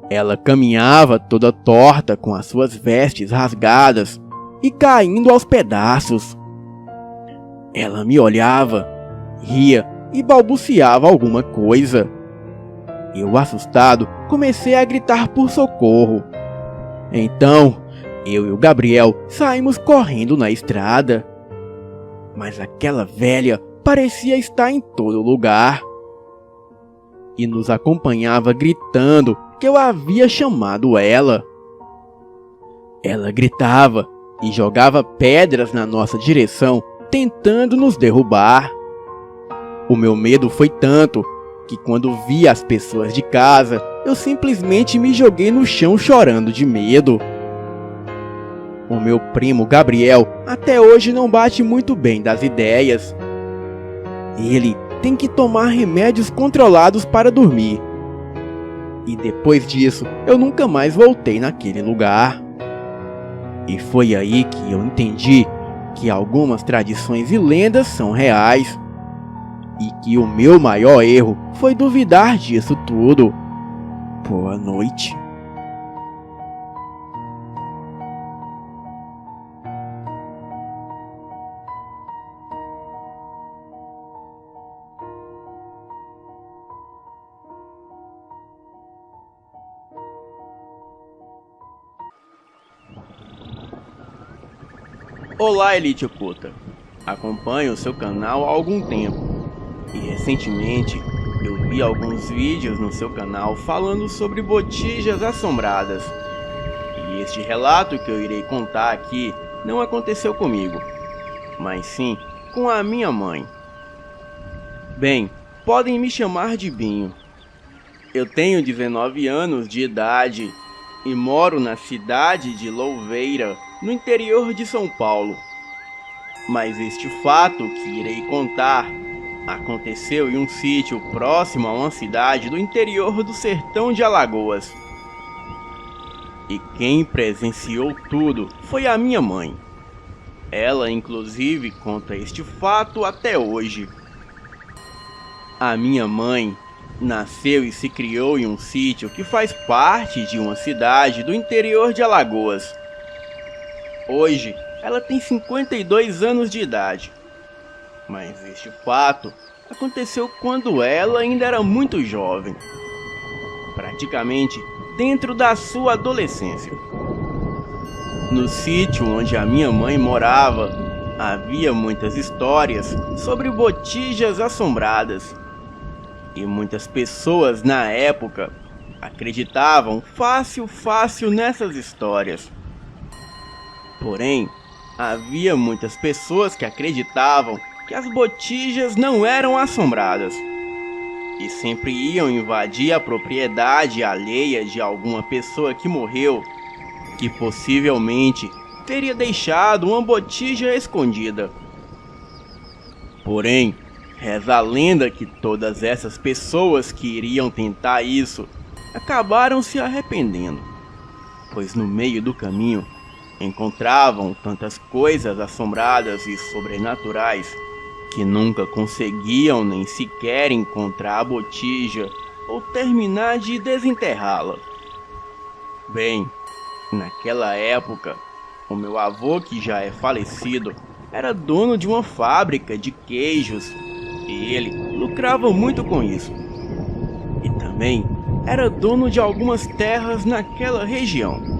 Ela caminhava toda torta com as suas vestes rasgadas e caindo aos pedaços. Ela me olhava, ria e balbuciava alguma coisa. Eu, assustado, comecei a gritar por socorro. Então, eu e o Gabriel saímos correndo na estrada. Mas aquela velha parecia estar em todo lugar. E nos acompanhava gritando que eu havia chamado ela. Ela gritava e jogava pedras na nossa direção, tentando nos derrubar. O meu medo foi tanto que quando vi as pessoas de casa, eu simplesmente me joguei no chão chorando de medo. O meu primo Gabriel até hoje não bate muito bem das ideias. Ele tem que tomar remédios controlados para dormir. E depois disso, eu nunca mais voltei naquele lugar. E foi aí que eu entendi que algumas tradições e lendas são reais. E que o meu maior erro foi duvidar disso tudo. Boa noite. Olá, Elite Oculta. Acompanho o seu canal há algum tempo. E recentemente eu vi alguns vídeos no seu canal falando sobre botijas assombradas. E este relato que eu irei contar aqui não aconteceu comigo, mas sim com a minha mãe. Bem, podem me chamar de Binho. Eu tenho 19 anos de idade e moro na cidade de Louveira, no interior de São Paulo. Mas este fato que irei contar aconteceu em um sítio próximo a uma cidade do interior do sertão de Alagoas. E quem presenciou tudo foi a minha mãe. Ela, inclusive, conta este fato até hoje. A minha mãe nasceu e se criou em um sítio que faz parte de uma cidade do interior de Alagoas. Hoje, ela tem 52 anos de idade. Mas este fato aconteceu quando ela ainda era muito jovem, praticamente dentro da sua adolescência. No sítio onde a minha mãe morava, havia muitas histórias sobre botijas assombradas. E muitas pessoas na época acreditavam fácil nessas histórias. Porém, havia muitas pessoas que acreditavam que as botijas não eram assombradas e sempre iam invadir a propriedade alheia de alguma pessoa que morreu, que possivelmente teria deixado uma botija escondida. Porém, reza a lenda que todas essas pessoas que iriam tentar isso acabaram se arrependendo, pois no meio do caminho encontravam tantas coisas assombradas e sobrenaturais que nunca conseguiam nem sequer encontrar a botija ou terminar de desenterrá-la. Bem, naquela época, o meu avô, que já é falecido, era dono de uma fábrica de queijos e ele lucrava muito com isso. E também era dono de algumas terras naquela região.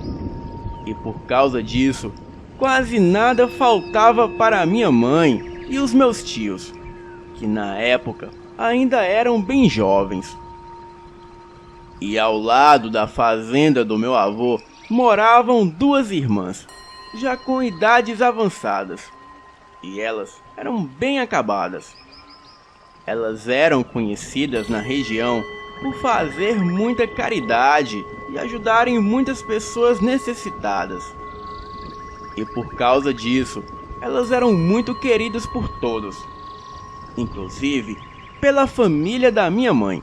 E por causa disso, quase nada faltava para a minha mãe e os meus tios, que na época ainda eram bem jovens. E ao lado da fazenda do meu avô moravam duas irmãs, já com idades avançadas, e elas eram bem acabadas. Elas eram conhecidas na região por fazer muita caridade e ajudarem muitas pessoas necessitadas. E por causa disso, elas eram muito queridas por todos, inclusive pela família da minha mãe,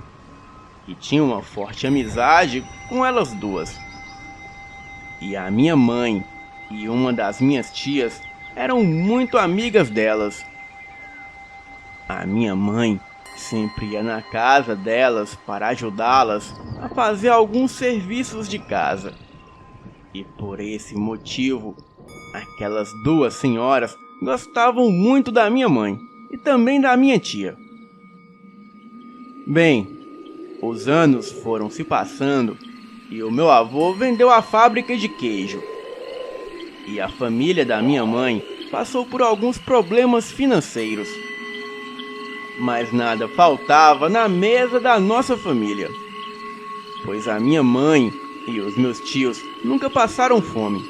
que tinha uma forte amizade com elas duas. E a minha mãe e uma das minhas tias eram muito amigas delas. A minha mãe sempre ia na casa delas para ajudá-las a fazer alguns serviços de casa. E por esse motivo, aquelas duas senhoras gostavam muito da minha mãe e também da minha tia. Bem, os anos foram se passando e o meu avô vendeu a fábrica de queijo. E a família da minha mãe passou por alguns problemas financeiros. Mas nada faltava na mesa da nossa família, pois a minha mãe e os meus tios nunca passaram fome,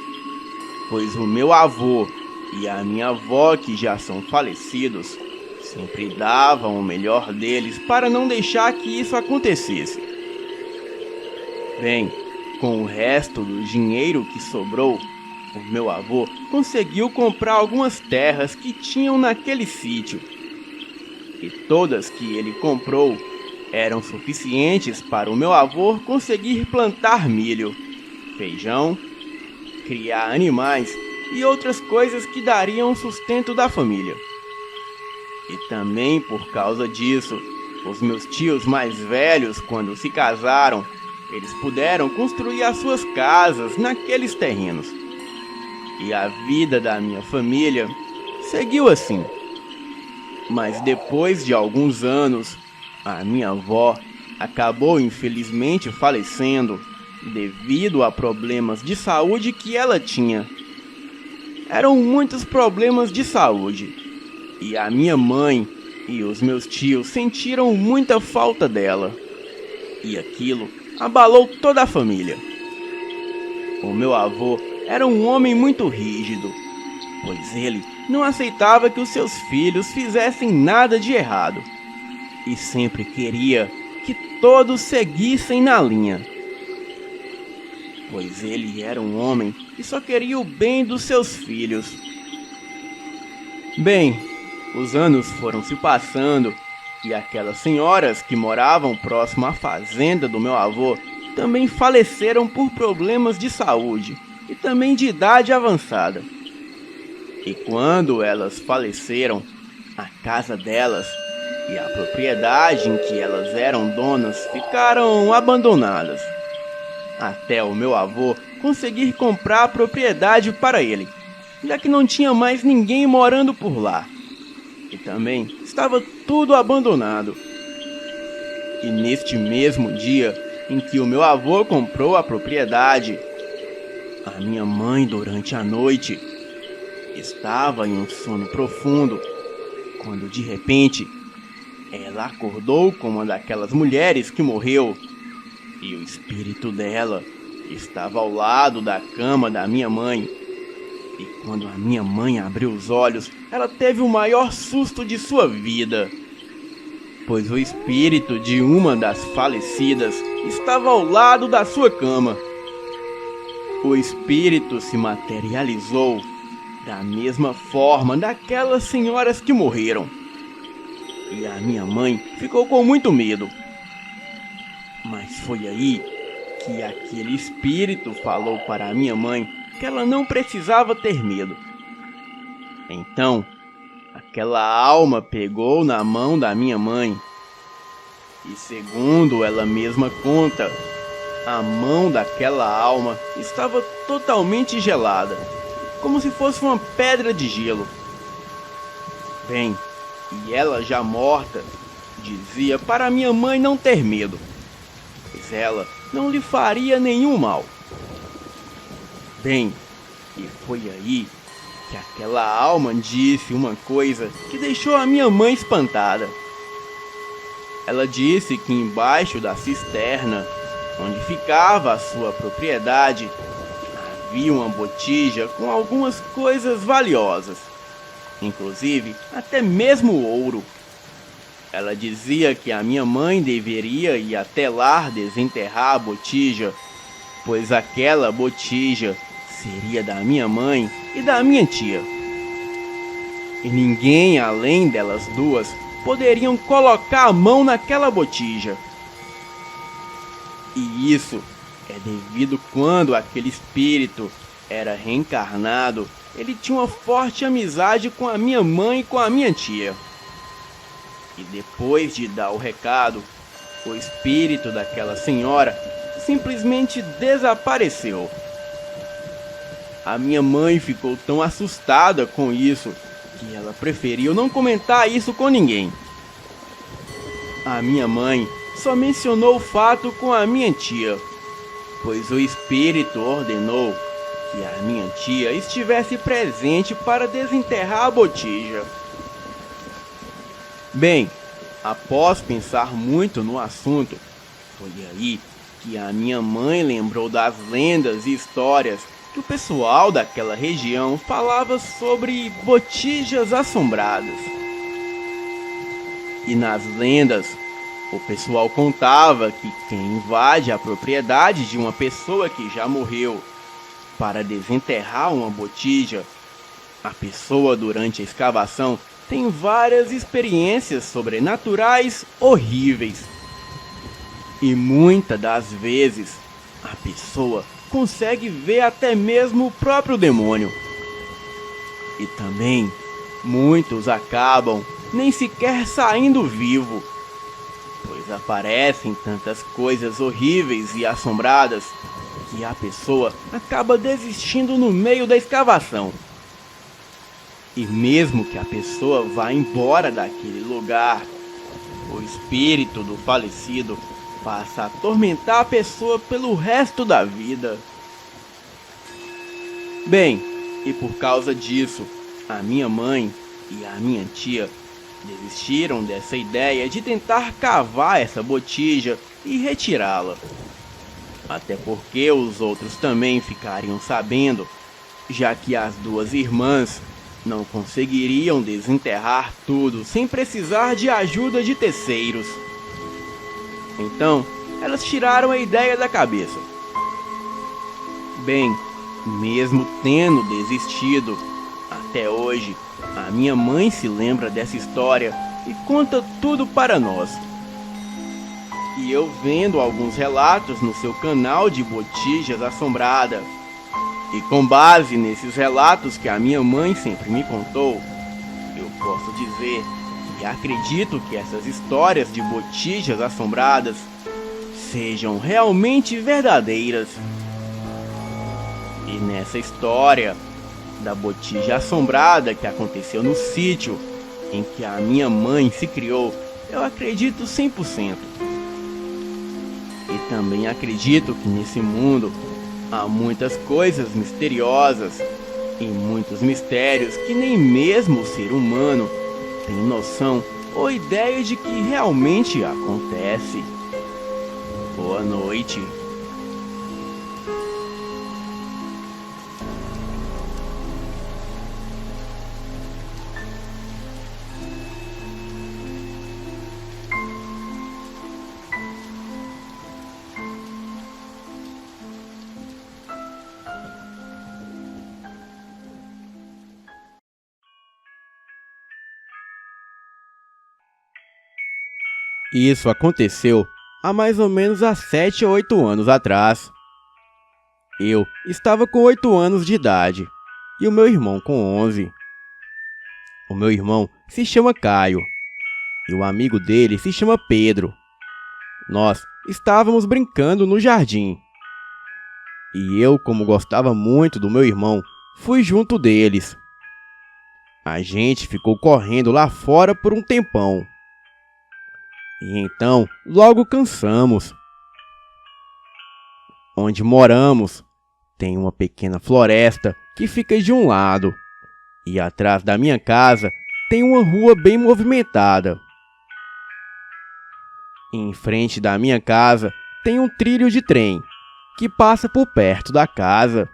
pois o meu avô e a minha avó, que já são falecidos, sempre davam o melhor deles para não deixar que isso acontecesse. Bem, com o resto do dinheiro que sobrou, o meu avô conseguiu comprar algumas terras que tinham naquele sítio. E todas que ele comprou eram suficientes para o meu avô conseguir plantar milho, feijão, criar animais e outras coisas que dariam o sustento da família. E também por causa disso, os meus tios mais velhos, quando se casaram, eles puderam construir as suas casas naqueles terrenos. E a vida da minha família seguiu assim. Mas depois de alguns anos, a minha avó acabou infelizmente falecendo devido a problemas de saúde que ela tinha. Eram muitos problemas de saúde, e a minha mãe e os meus tios sentiram muita falta dela. E aquilo abalou toda a família. O meu avô era um homem muito rígido, pois ele não aceitava que os seus filhos fizessem nada de errado, e sempre queria que todos seguissem na linha. Pois ele era um homem que só queria o bem dos seus filhos. Bem, os anos foram se passando e aquelas senhoras que moravam próximo à fazenda do meu avô também faleceram por problemas de saúde e também de idade avançada. E quando elas faleceram, a casa delas e a propriedade em que elas eram donas ficaram abandonadas, até o meu avô conseguir comprar a propriedade para ele, já que não tinha mais ninguém morando por lá. E também estava tudo abandonado. E neste mesmo dia em que o meu avô comprou a propriedade, a minha mãe, durante a noite, estava em um sono profundo, quando de repente ela acordou com uma daquelas mulheres que morreu, e o espírito dela estava ao lado da cama da minha mãe. E quando a minha mãe abriu os olhos, ela teve o maior susto de sua vida, pois o espírito de uma das falecidas estava ao lado da sua cama. O espírito se materializou da mesma forma daquelas senhoras que morreram. E a minha mãe ficou com muito medo. Mas foi aí que aquele espírito falou para a minha mãe que ela não precisava ter medo. Então, aquela alma pegou na mão da minha mãe e, segundo ela mesma conta, a mão daquela alma estava totalmente gelada, como se fosse uma pedra de gelo. Bem, e ela já morta, dizia para minha mãe não ter medo, pois ela não lhe faria nenhum mal. Bem, e foi aí que aquela alma disse uma coisa que deixou a minha mãe espantada. Ela disse que embaixo da cisterna, onde ficava a sua propriedade, havia uma botija com algumas coisas valiosas, inclusive até mesmo ouro. Ela dizia que a minha mãe deveria ir até lá desenterrar a botija, pois aquela botija seria da minha mãe e da minha tia. E ninguém além delas duas poderiam colocar a mão naquela botija. E isso é devido quando aquele espírito era reencarnado, ele tinha uma forte amizade com a minha mãe e com a minha tia. E depois de dar o recado, o espírito daquela senhora simplesmente desapareceu. A minha mãe ficou tão assustada com isso que ela preferiu não comentar isso com ninguém. A minha mãe só mencionou o fato com a minha tia, pois o espírito ordenou que a minha tia estivesse presente para desenterrar a botija. Bem, após pensar muito no assunto, foi aí que a minha mãe lembrou das lendas e histórias que o pessoal daquela região falava sobre botijas assombradas. E nas lendas, o pessoal contava que quem invade a propriedade de uma pessoa que já morreu para desenterrar uma botija, a pessoa durante a escavação tem várias experiências sobrenaturais horríveis. E muitas das vezes a pessoa consegue ver até mesmo o próprio demônio. E também, muitos acabam nem sequer saindo vivo, pois aparecem tantas coisas horríveis e assombradas que a pessoa acaba desistindo no meio da escavação. E mesmo que a pessoa vá embora daquele lugar, o espírito do falecido passa a atormentar a pessoa pelo resto da vida. Bem, e por causa disso, a minha mãe e a minha tia desistiram dessa ideia de tentar cavar essa botija e retirá-la. Até porque os outros também ficariam sabendo, já que as duas irmãs não conseguiriam desenterrar tudo sem precisar de ajuda de terceiros. Então, elas tiraram a ideia da cabeça. Bem, mesmo tendo desistido, até hoje, a minha mãe se lembra dessa história e conta tudo para nós. E eu vendo alguns relatos no seu canal de Botijas Assombrada. E com base nesses relatos que a minha mãe sempre me contou, eu posso dizer que acredito que essas histórias de botijas assombradas sejam realmente verdadeiras. E nessa história da botija assombrada que aconteceu no sítio em que a minha mãe se criou, eu acredito 100%. E também acredito que nesse mundo há muitas coisas misteriosas e muitos mistérios que nem mesmo o ser humano tem noção ou ideia de que realmente acontece. Boa noite. Isso aconteceu há mais ou menos há 7 ou 8 anos atrás. Eu estava com 8 anos de idade e o meu irmão com 11. O meu irmão se chama Caio e o amigo dele se chama Pedro. Nós estávamos brincando no jardim e eu, como gostava muito do meu irmão, fui junto deles. A gente ficou correndo lá fora por um tempão. E então, logo cansamos. Onde moramos, tem uma pequena floresta que fica de um lado. E atrás da minha casa tem uma rua bem movimentada. E em frente da minha casa tem um trilho de trem que passa por perto da casa.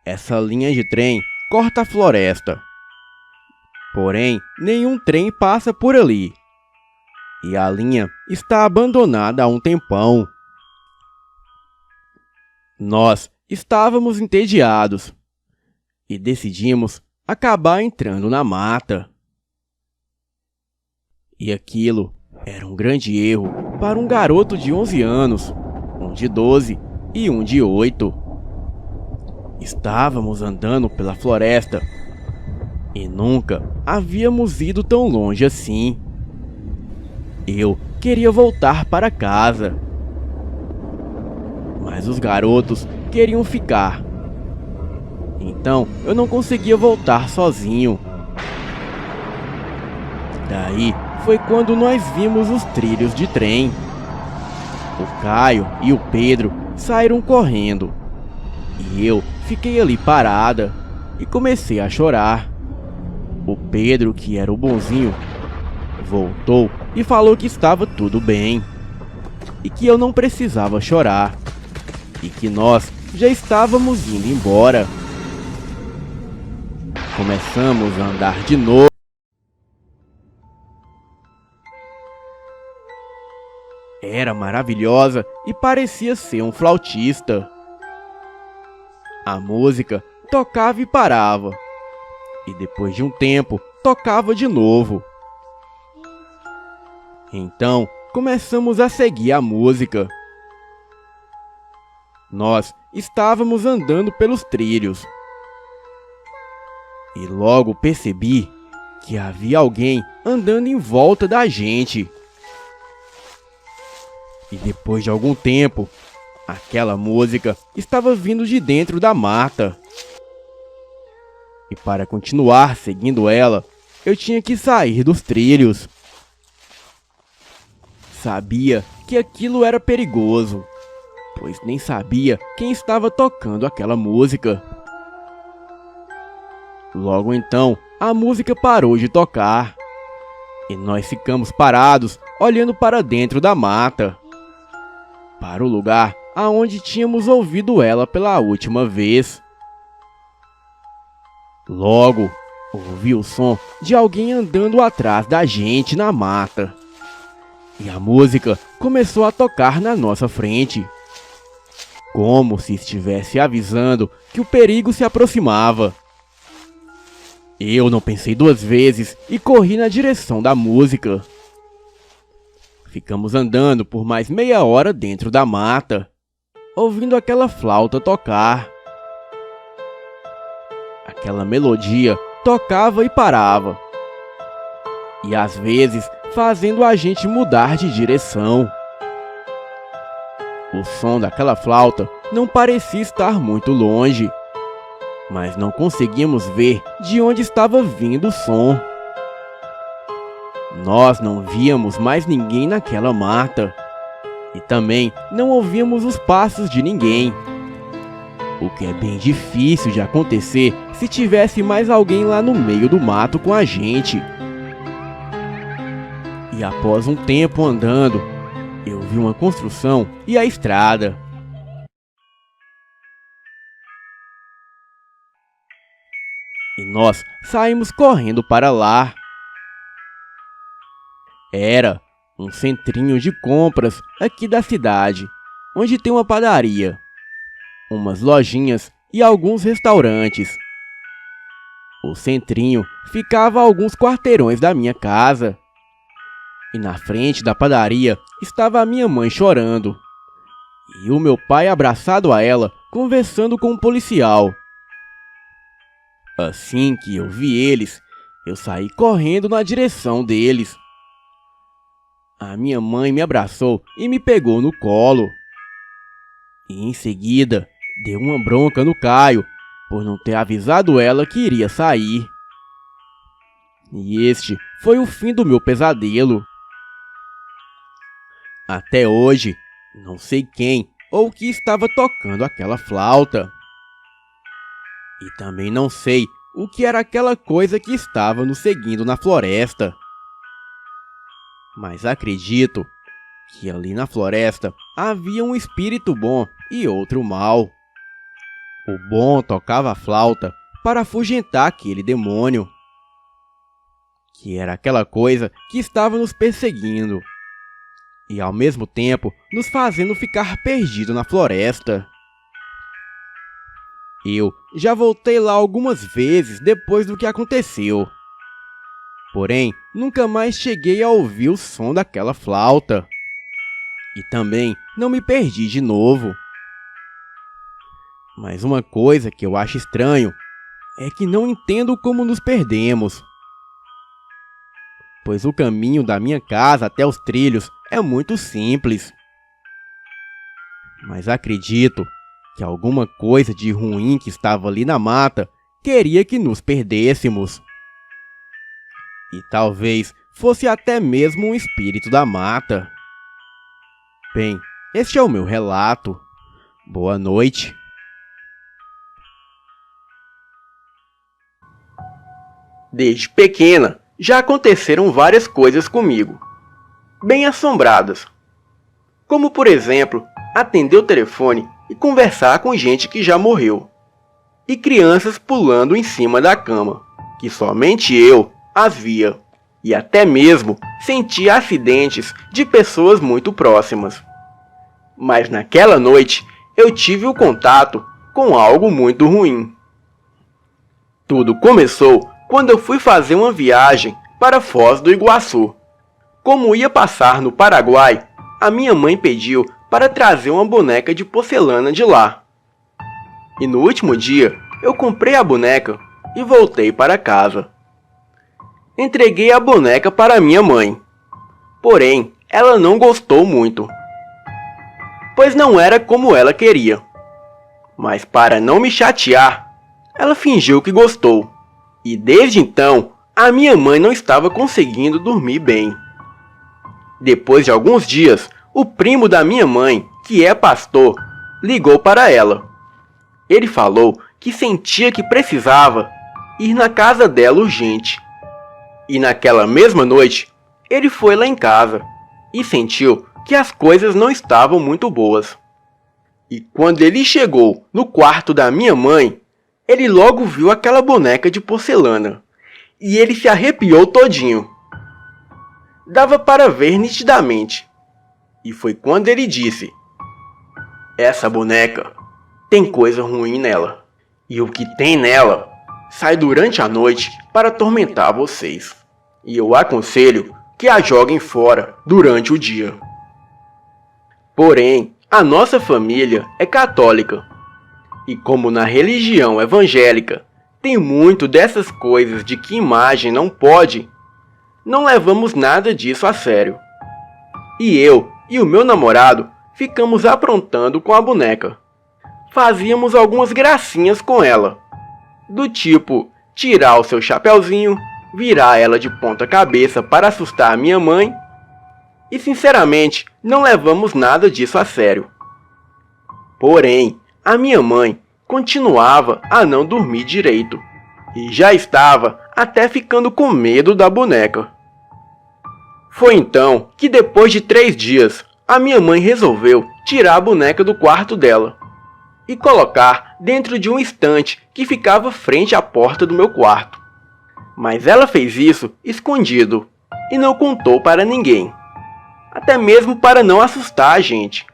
Essa linha de trem corta a floresta. Porém, nenhum trem passa por ali. E a linha está abandonada há um tempão. Nós estávamos entediados e decidimos acabar entrando na mata. E aquilo era um grande erro para um garoto de 11 anos, um de 12 e um de 8. Estávamos andando pela floresta e nunca havíamos ido tão longe assim. Eu queria voltar para casa, mas os garotos queriam ficar. Então eu não conseguia voltar sozinho. Daí foi quando nós vimos os trilhos de trem. O Caio e o Pedro saíram correndo e eu fiquei ali parada e comecei a chorar. O Pedro, que era o bonzinho, voltou e falou que estava tudo bem e que eu não precisava chorar e que nós já estávamos indo embora. Começamos a andar de novo. Era maravilhosa e parecia ser um flautista. A música tocava e parava. E depois de um tempo, tocava de novo. Então, começamos a seguir a música. Nós estávamos andando pelos trilhos. e logo percebi que havia alguém andando em volta da gente. E depois de algum tempo, aquela música estava vindo de dentro da mata. E para continuar seguindo ela, eu tinha que sair dos trilhos. Sabia que aquilo era perigoso, pois nem sabia quem estava tocando aquela música. Logo então, a música parou de tocar e nós ficamos parados, olhando para dentro da mata, para o lugar aonde tínhamos ouvido ela pela última vez. Logo, ouvi o som de alguém andando atrás da gente na mata. E a música começou a tocar na nossa frente, como se estivesse avisando que o perigo se aproximava. Eu não pensei duas vezes e corri na direção da música. Ficamos andando por mais meia hora dentro da mata, ouvindo aquela flauta tocar. Aquela melodia tocava e parava, e às vezes fazendo a gente mudar de direção. O som daquela flauta não parecia estar muito longe, mas não conseguimos ver de onde estava vindo o som. Nós não víamos mais ninguém naquela mata, e também não ouvíamos os passos de ninguém, o que é bem difícil de acontecer se tivesse mais alguém lá no meio do mato com a gente. E após um tempo andando, eu vi uma construção e a estrada. E nós saímos correndo para lá. Era um centrinho de compras aqui da cidade, onde tem uma padaria, umas lojinhas e alguns restaurantes. O centrinho ficava a alguns quarteirões da minha casa. E na frente da padaria estava a minha mãe chorando, e o meu pai abraçado a ela, conversando com um policial. Assim que eu vi eles, eu saí correndo na direção deles. A minha mãe me abraçou e me pegou no colo. E em seguida, deu uma bronca no Caio, por não ter avisado ela que iria sair. E este foi o fim do meu pesadelo. Até hoje, não sei quem ou o que estava tocando aquela flauta. E também não sei o que era aquela coisa que estava nos seguindo na floresta. Mas acredito que ali na floresta havia um espírito bom e outro mau. O bom tocava a flauta para afugentar aquele demônio, que era aquela coisa que estava nos perseguindo, e ao mesmo tempo nos fazendo ficar perdidos na floresta. Eu já voltei lá algumas vezes depois do que aconteceu, porém nunca mais cheguei a ouvir o som daquela flauta, e também não me perdi de novo. Mas uma coisa que eu acho estranho é que não entendo como nos perdemos, pois o caminho da minha casa até os trilhos é muito simples. Mas acredito que alguma coisa de ruim que estava ali na mata queria que nos perdêssemos. E talvez fosse até mesmo um espírito da mata. Bem, este é o meu relato. Boa noite. Desde pequena, já aconteceram várias coisas comigo, bem assombradas. Como, por exemplo, atender o telefone e conversar com gente que já morreu. E crianças pulando em cima da cama, que somente eu as via. E até mesmo senti acidentes de pessoas muito próximas. Mas naquela noite, eu tive o contato com algo muito ruim. Tudo começou quando eu fui fazer uma viagem para Foz do Iguaçu. Como ia passar no Paraguai, a minha mãe pediu para trazer uma boneca de porcelana de lá. E no último dia, eu comprei a boneca e voltei para casa. Entreguei a boneca para minha mãe, porém ela não gostou muito, pois não era como ela queria. Mas para não me chatear, ela fingiu que gostou, e desde então a minha mãe não estava conseguindo dormir bem. Depois de alguns dias, o primo da minha mãe, que é pastor, ligou para ela. Ele falou que sentia que precisava ir na casa dela urgente. E naquela mesma noite, ele foi lá em casa e sentiu que as coisas não estavam muito boas. E quando ele chegou no quarto da minha mãe, ele logo viu aquela boneca de porcelana e ele se arrepiou todinho. Dava para ver nitidamente. E foi quando ele disse: "Essa boneca tem coisa ruim nela, e o que tem nela sai durante a noite para atormentar vocês. E eu aconselho que a joguem fora durante o dia." Porém, a nossa família é católica. E como na religião evangélica tem muito dessas coisas de que imagem não pode, não levamos nada disso a sério. E eu e o meu namorado ficamos aprontando com a boneca. Fazíamos algumas gracinhas com ela, do tipo tirar o seu chapeuzinho, virar ela de ponta cabeça para assustar a minha mãe, e sinceramente não levamos nada disso a sério. Porém, a minha mãe continuava a não dormir direito, e já estava até ficando com medo da boneca. Foi então que depois de 3 dias, a minha mãe resolveu tirar a boneca do quarto dela e colocar dentro de um estante que ficava frente à porta do meu quarto. Mas ela fez isso escondido e não contou para ninguém, até mesmo para não assustar a gente.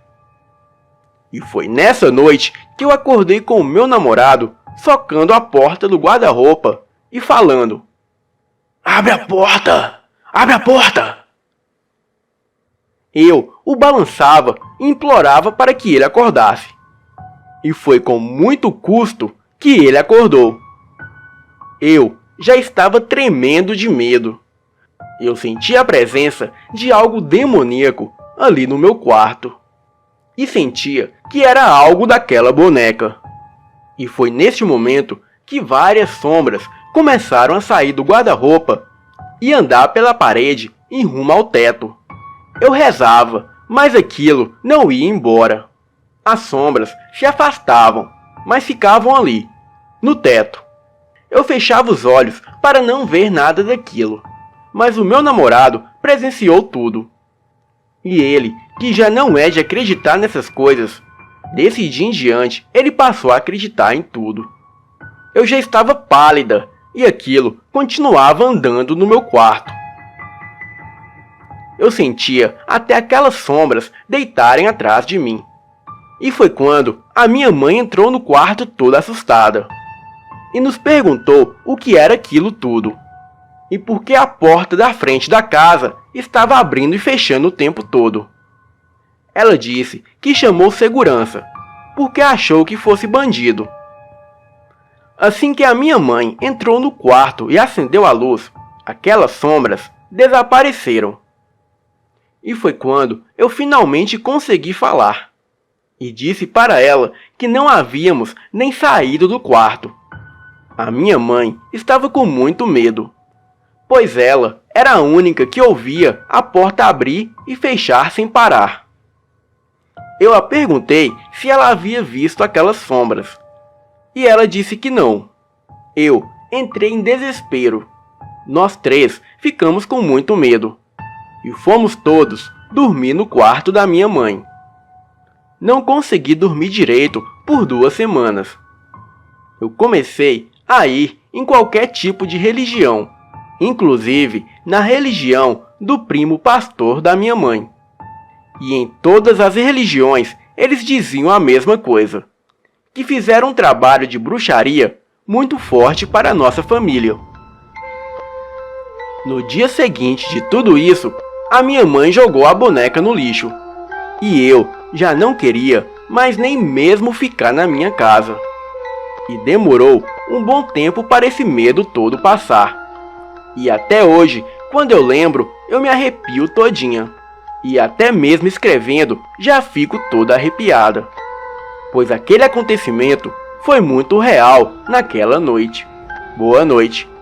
E foi nessa noite que eu acordei com o meu namorado socando a porta do guarda-roupa e falando: "Abre a porta! Abre a porta!" Eu o balançava e implorava para que ele acordasse. E foi com muito custo que ele acordou. Eu já estava tremendo de medo. Eu senti a presença de algo demoníaco ali no meu quarto. E sentia que era algo daquela boneca. E foi neste momento que várias sombras começaram a sair do guarda-roupa e andar pela parede em rumo ao teto. Eu rezava, mas aquilo não ia embora. As sombras se afastavam, mas ficavam ali, no teto. Eu fechava os olhos para não ver nada daquilo, mas o meu namorado presenciou tudo. E ele, que já não é de acreditar nessas coisas, desse dia em diante ele passou a acreditar em tudo. Eu já estava pálida e aquilo continuava andando no meu quarto. Eu sentia até aquelas sombras deitarem atrás de mim. E foi quando a minha mãe entrou no quarto toda assustada e nos perguntou o que era aquilo tudo e por que a porta da frente da casa estava abrindo e fechando o tempo todo. Ela disse que chamou segurança porque achou que fosse bandido. Assim que a minha mãe entrou no quarto e acendeu a luz, aquelas sombras desapareceram. E foi quando eu finalmente consegui falar. E disse para ela que não havíamos nem saído do quarto. A minha mãe estava com muito medo, pois ela era a única que ouvia a porta abrir e fechar sem parar. Eu a perguntei se ela havia visto aquelas sombras, e ela disse que não. Eu entrei em desespero. Nós 3 ficamos com muito medo e fomos todos dormir no quarto da minha mãe. Não consegui dormir direito por 2 semanas. Eu comecei a ir em qualquer tipo de religião, inclusive na religião do primo pastor da minha mãe. E em todas as religiões eles diziam a mesma coisa, que fizeram um trabalho de bruxaria muito forte para a nossa família. No dia seguinte de tudo isso, a minha mãe jogou a boneca no lixo. E eu já não queria mais nem mesmo ficar na minha casa. E demorou um bom tempo para esse medo todo passar. E até hoje, quando eu lembro, eu me arrepio todinha. E até mesmo escrevendo, já fico toda arrepiada. Pois aquele acontecimento foi muito real naquela noite. Boa noite.